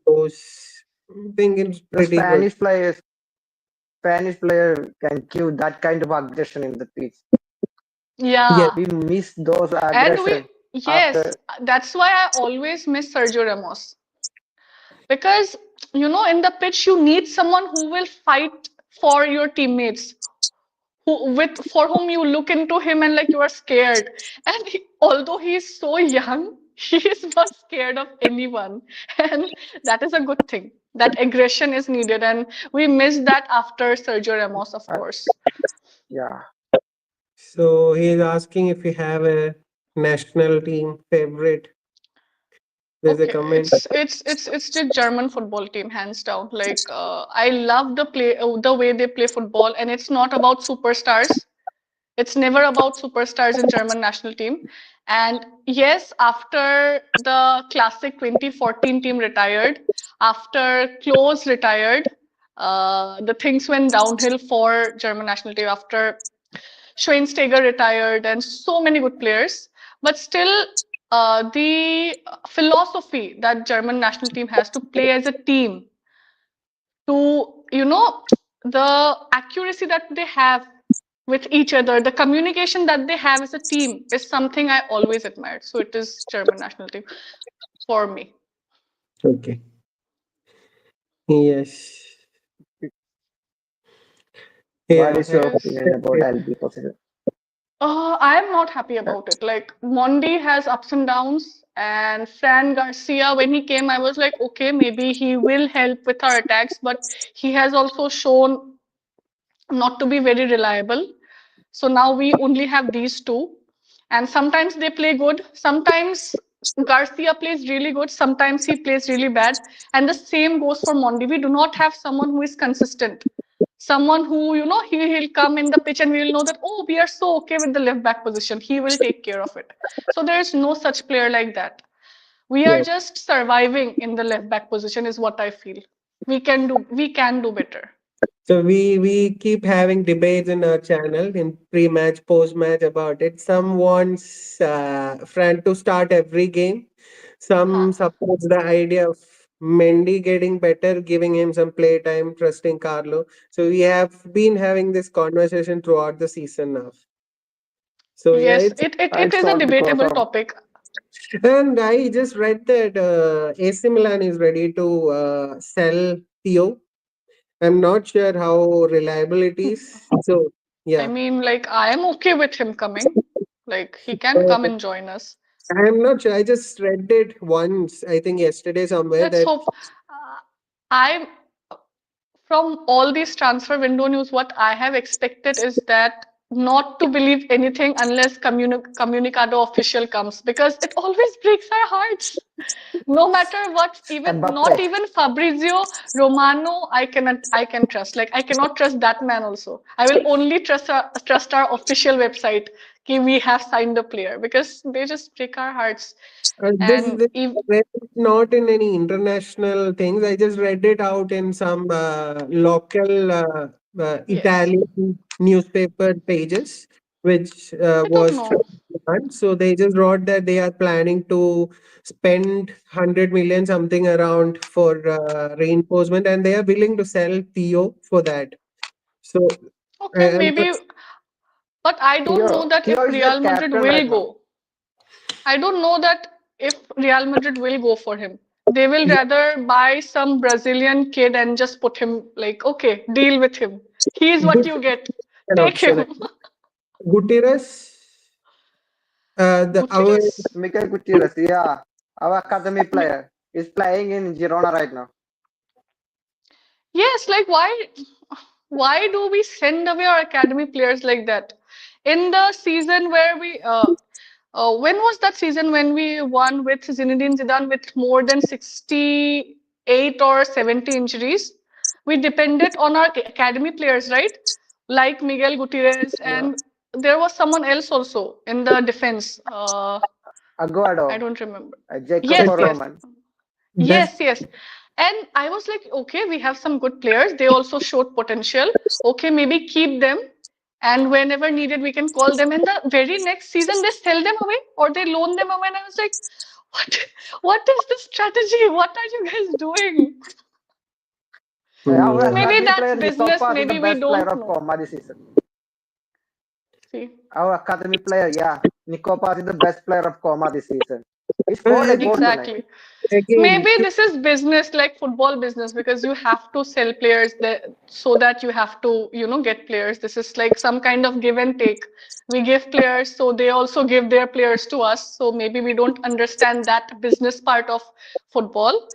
Speaker 2: those thing is
Speaker 1: The
Speaker 2: pretty good.
Speaker 1: Spanish player can give that kind of aggression in the pitch.
Speaker 2: Yes,
Speaker 3: Yeah.
Speaker 1: We miss those
Speaker 3: And we,
Speaker 1: aggression
Speaker 3: yes,
Speaker 1: after.
Speaker 3: that's why I always miss Sergio Ramos. Because, in the pitch, you need someone who will fight for your teammates, for whom you look into him and like you are scared. And although he is so young, he is not scared of anyone. And that is a good thing. That aggression is needed. And we miss that after Sergio Ramos, of
Speaker 1: Uh,
Speaker 3: course.
Speaker 1: yeah,
Speaker 2: so he is asking if we have a national team favorite. There's a
Speaker 3: Okay,
Speaker 2: comment.
Speaker 3: it's the German football team, hands down. Like I love the way they play football, and it's not about superstars. It's never about superstars in German national team. And yes, after the classic 2014 team retired, after Klose retired, the things went downhill for German national team after Schweinsteiger retired, and so many good players. But still, the philosophy that German national team has to play as a team, to the accuracy that they have with each other, the communication that they have as a team is something I always admired. So it is German national team for me.
Speaker 2: Okay. Yes.
Speaker 1: what
Speaker 2: Yeah.
Speaker 1: is your
Speaker 3: Yes.
Speaker 1: opinion about LB position?
Speaker 3: I am not happy about it. Like Mondi has ups and downs, and Fran Garcia, when he came, I was like, okay, maybe he will help with our attacks, but he has also shown not to be very reliable. So now we only have these two, and sometimes they play good. Sometimes Garcia plays really good. Sometimes he plays really bad, and the same goes for Mondi. We do not have someone who is consistent, someone who he'll come in the pitch and we will know that, oh, we are so okay with the left back position, he will take care of it. So there is no such player like that. We are
Speaker 2: Yeah.
Speaker 3: just surviving in the left back position is what I feel. We can do better.
Speaker 2: So we keep having debates in our channel in pre-match, post-match about it. Some wants Fran to start every game.
Speaker 3: Huh.
Speaker 2: Some supports the idea of Mendy getting better, giving him some play time, trusting Carlo. So we have been having this conversation throughout the season now. So yeah,
Speaker 3: Yes,
Speaker 2: it's
Speaker 3: it
Speaker 1: It's
Speaker 3: is a
Speaker 1: all because
Speaker 3: debatable
Speaker 1: of
Speaker 3: topic.
Speaker 2: and I just read that AC Milan is ready to sell Theo. I'm not sure how reliable it is. So
Speaker 3: I
Speaker 2: yeah.
Speaker 3: mean, like, I am okay with him coming. Like, he can
Speaker 2: Uh,
Speaker 3: come and join us.
Speaker 2: I'm not sure. I just read it once, I think yesterday somewhere
Speaker 3: Let's
Speaker 2: that
Speaker 3: hope. I From all these transfer window news, what I have expected is that not to believe anything unless Comunicado official comes, because it always breaks our hearts. No matter what, even
Speaker 1: Mbappe.
Speaker 3: not even Fabrizio Romano, I can trust. Like I cannot trust that man also. I will only trust our official website, कि we have signed a player because they just break our hearts.
Speaker 2: This
Speaker 3: And
Speaker 2: this I read it not in any international things. I just read it out in some local
Speaker 3: yes,
Speaker 2: Italian newspaper pages, which
Speaker 3: I don't
Speaker 2: was from
Speaker 3: know.
Speaker 2: Milan. So they just wrote that they are planning to spend 100 million something around for reinforcement, and they are willing to sell Theo for that. So
Speaker 3: Okay,
Speaker 2: I'm not.
Speaker 3: maybe, but I don't know that
Speaker 1: Theo
Speaker 3: if
Speaker 1: is the
Speaker 3: Real Madrid
Speaker 1: captain right
Speaker 3: will
Speaker 1: now.
Speaker 3: go. I don't know that if Real Madrid will go for him. They will rather buy some Brazilian kid and just put him like, okay, deal with him. He's what
Speaker 2: Good
Speaker 3: you get.
Speaker 2: an
Speaker 3: Take
Speaker 2: option.
Speaker 3: him.
Speaker 2: Gutierrez, the our
Speaker 3: Gutierrez.
Speaker 1: Miguel Gutierrez, yeah, our academy player is playing in Girona right now.
Speaker 3: Yes, like why do we send away our academy players like that? In the season where when was that season when we won with Zinedine Zidane with more than 68 or 70 injuries? We depended on our academy players, right? Like Miguel Gutierrez,
Speaker 1: Yeah,
Speaker 3: and there was someone else also in the defense. I
Speaker 1: Aguado,
Speaker 3: don't remember.
Speaker 1: Jacob
Speaker 3: Yes, yes.
Speaker 1: Roman.
Speaker 2: best.
Speaker 3: Yes, yes. And I was like, okay, we have some good players. They also showed potential. Okay, maybe keep them. And whenever needed, we can call them. And the very next season, they sell them away or they loan them away. And I was like, what? What is the strategy? What are you guys doing?
Speaker 1: Our
Speaker 2: Yeah.
Speaker 3: Maybe
Speaker 1: academy
Speaker 3: that's
Speaker 1: player
Speaker 3: business.
Speaker 1: Nicopas is the
Speaker 3: Maybe we
Speaker 1: best player
Speaker 3: don't
Speaker 1: of
Speaker 3: know.
Speaker 1: Coma this season.
Speaker 3: See,
Speaker 1: Our academy player, yeah, Nicopas is the best player of Coma this season. He scored a goal
Speaker 2: Again,
Speaker 1: tonight.
Speaker 3: exactly.
Speaker 2: again,
Speaker 3: Maybe this is business like football business because you have to sell players that, so that you have to, get players. This is like some kind of give and take. We give players, so they also give their players to us. So maybe we don't understand that business part of football.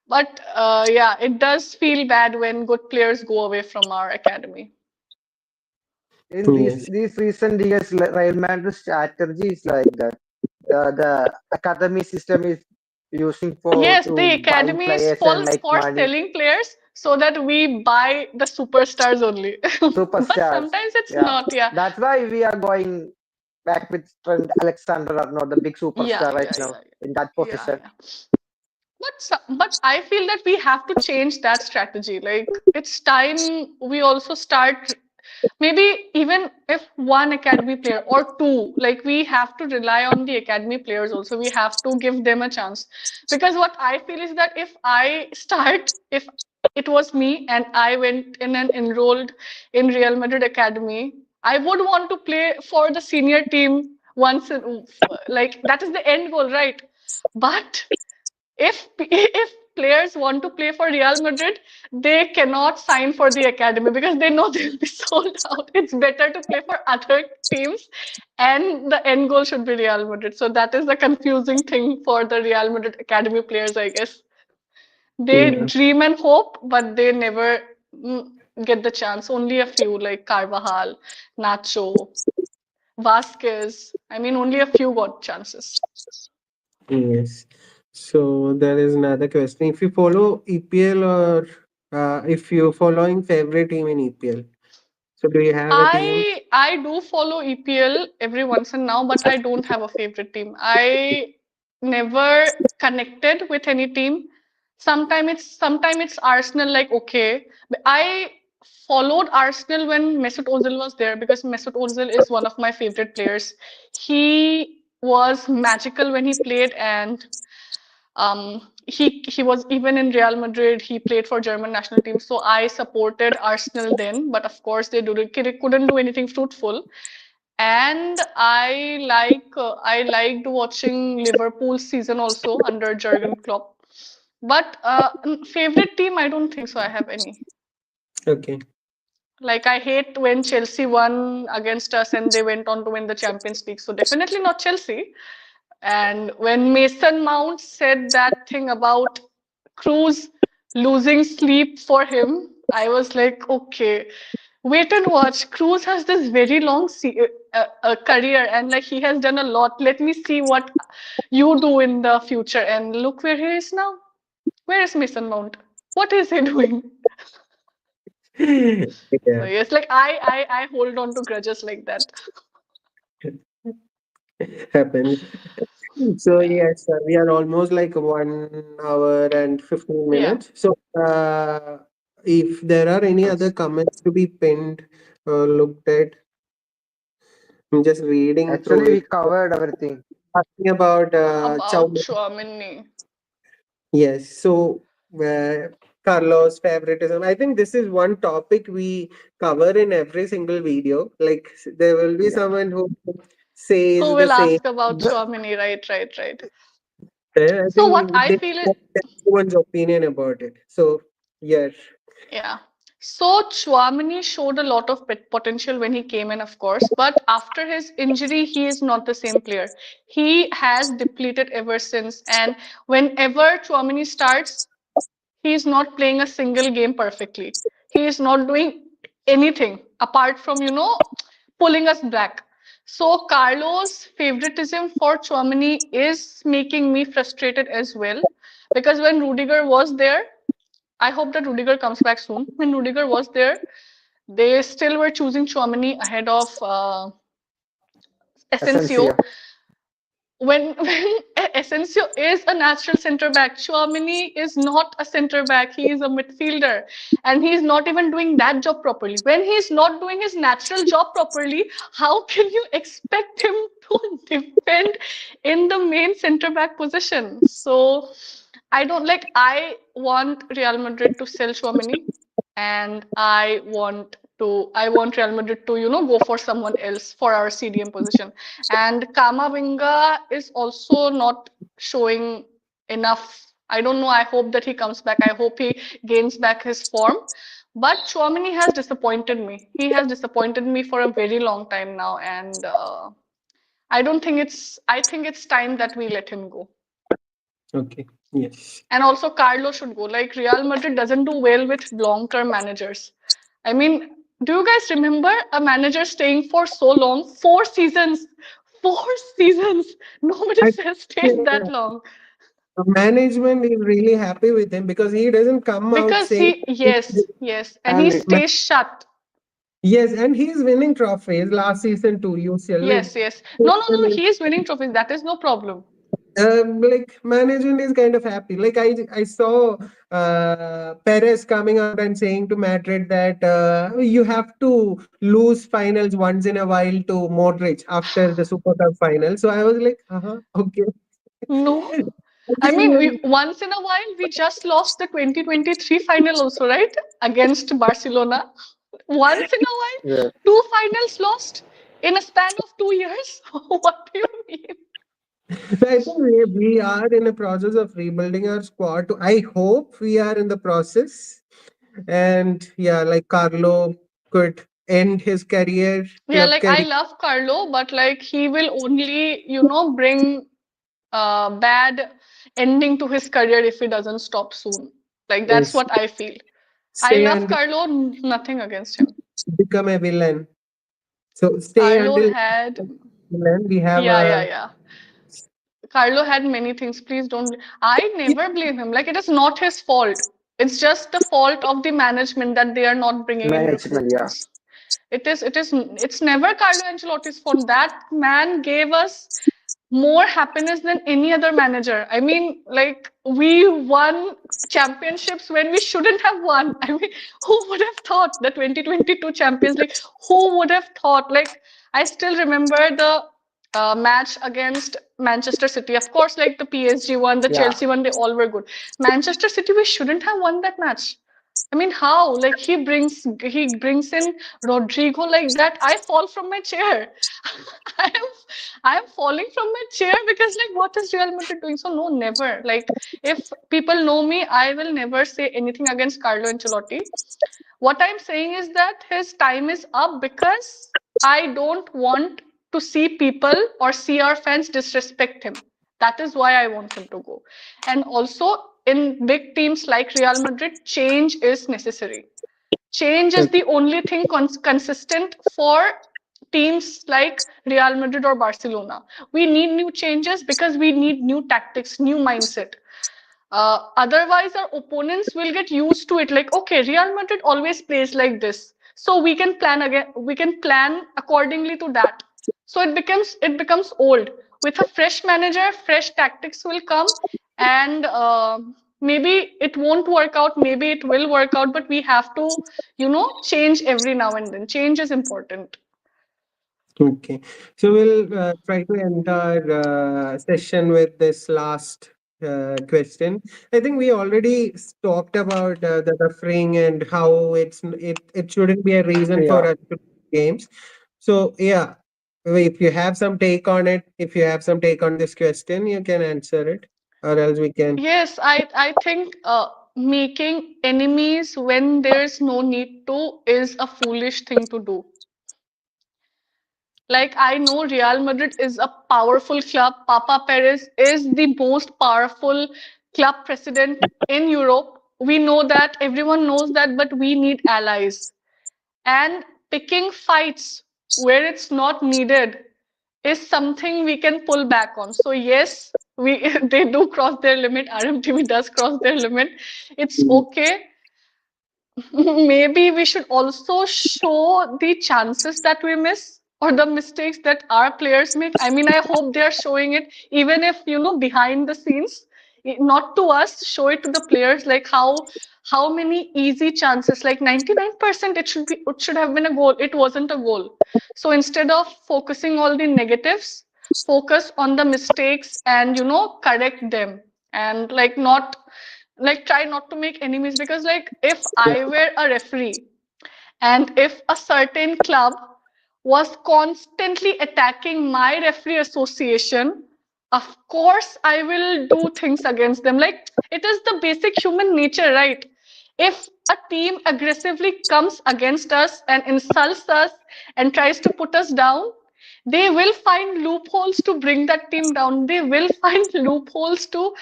Speaker 3: But yeah, it does feel bad when good players go away from our academy.
Speaker 1: In
Speaker 2: yes.
Speaker 1: these recent years, Real Madrid's strategy is like that. The academy system is using for
Speaker 3: Yes, the
Speaker 1: to buying
Speaker 3: academy is
Speaker 1: players and make
Speaker 3: for
Speaker 1: money.
Speaker 3: selling players so that we buy the superstars only. But
Speaker 1: Superstars.
Speaker 3: sometimes it's
Speaker 1: Yeah.
Speaker 3: not, yeah.
Speaker 1: That's why we are going back with Trent Alexander-Arnold, the big
Speaker 3: Yeah,
Speaker 1: superstar right
Speaker 3: yeah,
Speaker 1: now
Speaker 3: yeah,
Speaker 1: in that
Speaker 3: yeah,
Speaker 1: position.
Speaker 3: yeah. But I feel that we have to change that strategy. Like it's time we also start maybe even if one academy player or two, like we have to rely on the academy players also. We have to give them a chance. Because what I feel is that if it was me and I went in and enrolled in Real Madrid Academy, I would want to play for the senior team once, like that is the end goal, right? But if players want to play for Real Madrid, they cannot sign for the academy because they know they'll be sold out. It's better to play for other teams, and the end goal should be Real Madrid. So that is the confusing thing for the Real Madrid academy players, I guess. They
Speaker 2: Yeah.
Speaker 3: dream and hope, but they never get the chance. Only a few, like Carvajal, Nacho, Vasquez. I mean, only a few got chances.
Speaker 2: Yes. So there is another question. If you follow EPL or if you're following favorite team in EPL, so do you have a team?
Speaker 3: I do follow EPL every once and now, but I don't have a favorite team. I never connected with any team. Sometime it's Arsenal. Like okay, but I followed Arsenal when Mesut Ozil was there because Mesut Ozil is one of my favorite players. He was magical when he played, and he was even in Real Madrid. He played for German national team. So I supported Arsenal then, but of course they couldn't do anything fruitful. And I liked watching Liverpool's season also under Jurgen Klopp. But favorite team, I don't think so. I have any.
Speaker 2: Okay.
Speaker 3: Like I hate when Chelsea won against us and they went on to win the Champions League. So definitely not Chelsea. And when Mason Mount said that thing about Cruz losing sleep for him, I was like, okay, wait and watch. Cruz has this very long career and like he has done a lot. Let me see what you do in the future. And look where he is now. Where is Mason Mount? What is he doing? So
Speaker 2: Yeah.
Speaker 3: yes, like I hold on to grudges like that.
Speaker 2: happens. So
Speaker 3: Yeah.
Speaker 2: yes, we are almost like 1 hour and 15
Speaker 3: Yeah.
Speaker 2: minutes. So if there are any other comments to be pinned or looked at, I'm just reading through
Speaker 1: Actually, we
Speaker 2: it.
Speaker 1: covered everything.
Speaker 2: Talking about Chow.
Speaker 3: About Chouamini.
Speaker 2: Yes. So Carlos favoritism. I think this is one topic we cover in every single video. Like there will be
Speaker 1: Yeah.
Speaker 2: someone who
Speaker 3: Who
Speaker 2: says the
Speaker 3: will
Speaker 2: same.
Speaker 3: ask about
Speaker 1: The,
Speaker 3: Chouamini? Right, right, right.
Speaker 2: I
Speaker 3: So what
Speaker 2: think
Speaker 3: I
Speaker 2: they
Speaker 3: feel is,
Speaker 2: want everyone's opinion about it. So yes.
Speaker 3: yeah. So Chouamini showed a lot of potential when he came in, of course, but after his injury, he is not the same player. He has depleted ever since, and whenever Chouamini starts, he is not playing a single game perfectly. He is not doing anything apart from, pulling us back. So Carlos' favoritism for Chouamini is making me frustrated as well. Because when Rudiger was there, I hope that Rudiger comes back soon. When Rudiger was there, they still were choosing Chouamini ahead of Asensio.
Speaker 1: Asensio.
Speaker 3: When Asensio is a natural center back, Chouamini is not a center back. He is a midfielder, and he is not even doing that job properly. When he is not doing his natural job properly, how can you expect him to defend in the main center back position? So I don't like. I want Real Madrid to sell Chouamini, and I want Real Madrid to go for someone else for our CDM position. And Kamavinga is also not showing enough. I don't know. I hope that he comes back. I hope he gains back his form. But Chouamini has disappointed me. He has disappointed me for a very long time now, and I don't think it's. I think it's time that we let him go.
Speaker 2: Okay. Yes.
Speaker 3: And also, Carlo should go. Like Real Madrid doesn't do well with long-term managers. I mean, do you guys remember a manager staying for so long? 4 seasons. 4 seasons. Nobody
Speaker 2: I
Speaker 3: stays
Speaker 2: think
Speaker 3: that long.
Speaker 2: management is really happy with him because he doesn't come out
Speaker 3: Because
Speaker 2: saying.
Speaker 3: he, yes, yes, and he
Speaker 1: And
Speaker 3: stays shut.
Speaker 2: Yes, and he's winning trophies last season too. UCL
Speaker 3: Yes, yes. No, no, no, no. He is winning trophies. That is no problem.
Speaker 2: like management is kind of happy. Like I saw Perez coming out and saying to Madrid that you have to lose finals once in a while to Modric after the Super Cup final. So I was like, okay.
Speaker 3: No. I
Speaker 2: Okay,
Speaker 3: mean,
Speaker 2: well,
Speaker 3: once in a while, we just lost the 2023 final also, right? Against Barcelona. Once in a while,
Speaker 1: yeah,
Speaker 3: two finals lost in a span of 2 years. What do you mean?
Speaker 2: so I think we are in a process of rebuilding our squad. I hope we are in the process. And yeah, like Carlo could end his career,
Speaker 3: Yeah,
Speaker 2: club
Speaker 3: like I
Speaker 2: career.
Speaker 3: love Carlo, but like he will only, bring bad ending to his career if he doesn't stop soon. Like that's
Speaker 2: Yes,
Speaker 3: what I feel. I
Speaker 2: stay
Speaker 3: love
Speaker 2: and
Speaker 3: Carlo, nothing against him.
Speaker 2: become a villain. So stay
Speaker 3: Carlo
Speaker 2: until
Speaker 3: had,
Speaker 2: villain. We have
Speaker 3: yeah, yeah,
Speaker 2: a
Speaker 3: yeah. Carlo had many things. Please don't. I never blame him. Like, it is not his fault. It's just the fault of the management that they are not bringing in
Speaker 1: management. Yeah.
Speaker 3: recruits. It's never Carlo Ancelotti's fault. That man gave us more happiness than any other manager. I mean, like, we won championships when we shouldn't have won. I mean, who would have thought the 2022 Champions League? Who would have thought? Like, I still remember the match against Manchester City. Of course, like the PSG one, the
Speaker 1: Yeah.
Speaker 3: Chelsea one, they all were good. Manchester City, we shouldn't have won that match. I mean, how? Like he brings in Rodrigo like that. I fall from my chair. I am I am falling from my chair because like what is Real Madrid doing? So no, never. Like if people know me, I will never say anything against Carlo Ancelotti. What I'm saying is that his time is up because I don't want to see people or see our fans disrespect him. That is why I want him to go. And also, in big teams like Real Madrid, change is necessary. Change is the only thing consistent for teams like Real Madrid or Barcelona. We need new changes because we need new tactics, new mindset. Otherwise, our opponents will get used to it. Like, okay, Real Madrid always plays like this, so we can plan again. We can plan accordingly to that. So it becomes old. With a fresh manager, fresh tactics will come, and maybe it won't work out, maybe it will work out, but we have to, change every now and then. Change is important.
Speaker 2: Okay, so we'll try to end our session with this last question. I think we already talked about the refereeing and how it shouldn't be a reason for
Speaker 1: Yeah.
Speaker 2: us to play games. So yeah, if you have some take on it, if you have some take on this question, you can answer it, or else we can.
Speaker 3: Yes, I think making enemies when there's no need to is a foolish thing to do. Like, I know Real Madrid is a powerful club. Papa Perez is the most powerful club president in Europe. We know that, everyone knows that, but we need allies. And picking fights where it's not needed is something we can pull back on. So yes, we they do cross their limit. RMTV does cross their limit. It's okay. Maybe we should also show the chances that we miss or the mistakes that our players make. I mean, I hope they are showing it, even if, behind the scenes, not to us, show it to the players, like how many easy chances, like 99% it should have been a goal. It wasn't a goal. So instead of focusing all the negatives, focus on the mistakes and, correct them, and like not like try not to make enemies, because like if I were a referee and if a certain club was constantly attacking my referee association, of course I will do things against them. Like, it is the basic human nature, right? If a team aggressively comes against us and insults us and tries to put us down, they will find loopholes to bring that team down. They will find loopholes to,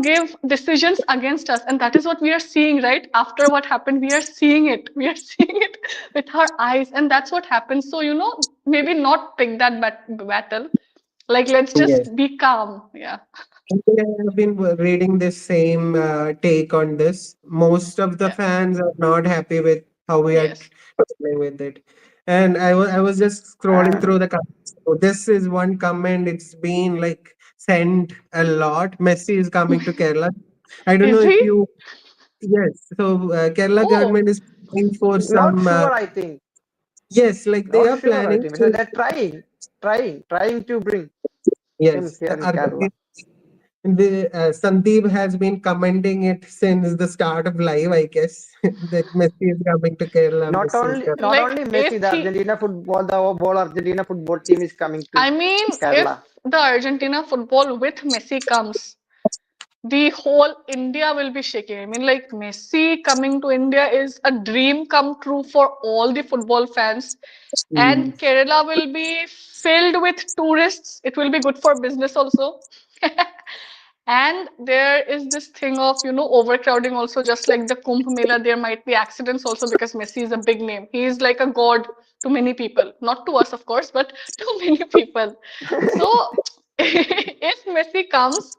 Speaker 3: give decisions against us. And that is what we are seeing, right? After what happened, we are seeing it. We are seeing it with our eyes. And that's what happens. So, maybe not pick that battle. Like, let's
Speaker 2: Yes.
Speaker 3: just be calm. Yeah.
Speaker 2: I think I have been reading this same take on this. Most of the
Speaker 3: Yeah.
Speaker 2: fans are not happy with how we are
Speaker 3: Yes.
Speaker 2: playing with it. And I was just scrolling through
Speaker 1: And
Speaker 2: the comments. So this is one comment. It's been like sent a lot. Messi is coming to Kerala. I don't know
Speaker 3: Is
Speaker 2: if
Speaker 3: he?
Speaker 2: you. Yes. So Kerala government
Speaker 3: Oh,
Speaker 2: is planning for
Speaker 1: not
Speaker 2: some.
Speaker 1: sure, I think.
Speaker 2: Yes, like they
Speaker 1: Not
Speaker 2: are
Speaker 1: sure, I
Speaker 2: planning.
Speaker 1: think.
Speaker 2: So
Speaker 1: They're trying to bring him
Speaker 2: yes,
Speaker 1: here in Kerala.
Speaker 2: the Sandeep has been commenting it since the start of live, I guess, that Messi is coming to Kerala.
Speaker 1: Not
Speaker 2: Messi is
Speaker 1: only
Speaker 2: coming.
Speaker 1: not
Speaker 3: like
Speaker 1: only Messi,
Speaker 3: if
Speaker 1: the
Speaker 3: he,
Speaker 1: Argentina football, the whole Argentina football team is coming to
Speaker 3: I mean, if
Speaker 1: Kerala.
Speaker 3: the Argentina football with Messi comes, the whole India will be shaking. I mean, like, Messi coming to India is a dream come true for all the football fans. And
Speaker 2: Mm,
Speaker 3: Kerala will be filled with tourists. It will be good for business also. And there is this thing of, overcrowding also, just like the Kumbh Mela, there might be accidents also because Messi is a big name. He is like a god to many people. Not to us, of course, but to many people. So if Messi comes,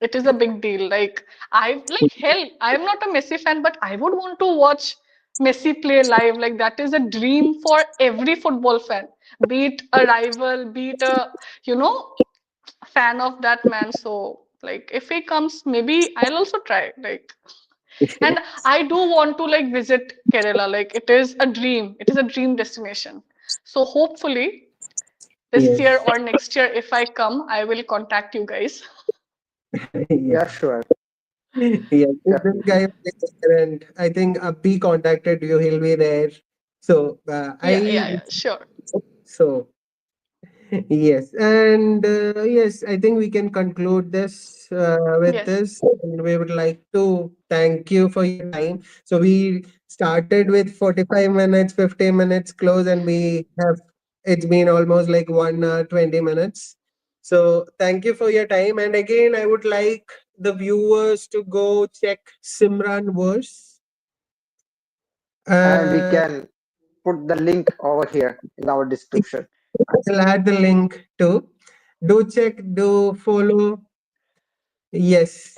Speaker 3: it is a big deal. Like, like hell, I'm not a Messi fan, but I would want to watch Messi play live. Like, that is a dream for every football fan. Be it a rival, be it a, fan of that man. So, like, if he comes, maybe I'll also try. Like, and I do want to like visit Kerala. Like, it is a dream. It is a dream destination. So hopefully this year
Speaker 2: yes,
Speaker 3: or next year, if I come, I will contact you guys.
Speaker 2: yeah,
Speaker 1: Yeah, sure.
Speaker 2: yeah.
Speaker 1: Yeah.
Speaker 2: This guy is there, and I think Abhi contacted you. He'll be there. So
Speaker 3: Yeah, yeah, yeah, sure.
Speaker 2: so yes, and yes, I think we can conclude this with
Speaker 3: Yes.
Speaker 2: this. And we would like to thank you for your time. So we started with 45 minutes, 50 minutes close, and we have it's been almost like 1 hour, 20 minutes. So thank you for your time. And again, I would like the viewers to go check Simran verse.
Speaker 1: And we
Speaker 2: Uh,
Speaker 1: can put the link over here in our description.
Speaker 2: I'll add the link too. Do check, do follow. Yes.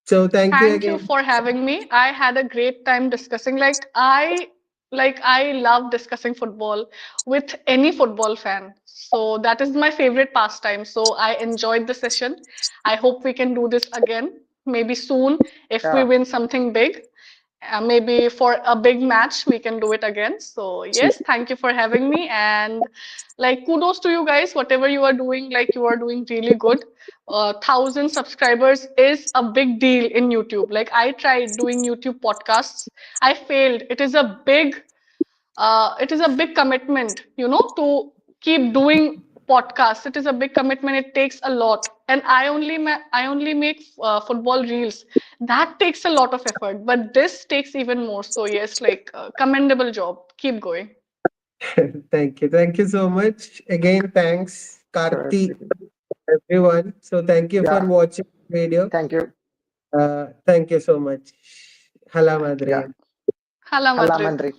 Speaker 2: So thank you
Speaker 3: Thank you
Speaker 2: again.
Speaker 3: for having me. I had a great time discussing. Like, I like I love discussing football with any football fan. So that is my favorite pastime. So I enjoyed the session. I hope we can do this again, maybe soon if we
Speaker 1: Yeah,
Speaker 3: win something big. Maybe for a big match we can do it again. So yes, thank you for having me, and like kudos to you guys. Whatever you are doing, like you are doing really good. 1,000 subscribers is a big deal in YouTube. Like I tried doing YouTube podcasts, I failed. It is a big commitment, to keep doing podcasts. It is a big commitment. It takes a lot, and I only make football reels. That takes a lot of effort, but this takes even more. So yes, like commendable job. Keep going.
Speaker 2: Thank you so much. Again, thanks,
Speaker 1: sure.
Speaker 2: Karti, everyone. So thank you for
Speaker 1: Yeah,
Speaker 2: watching the video.
Speaker 1: thank you.
Speaker 2: Thank you so much. Hala
Speaker 1: Yeah,
Speaker 2: Madre.
Speaker 3: Hala
Speaker 1: Hala
Speaker 3: Madrid.
Speaker 1: Mandri.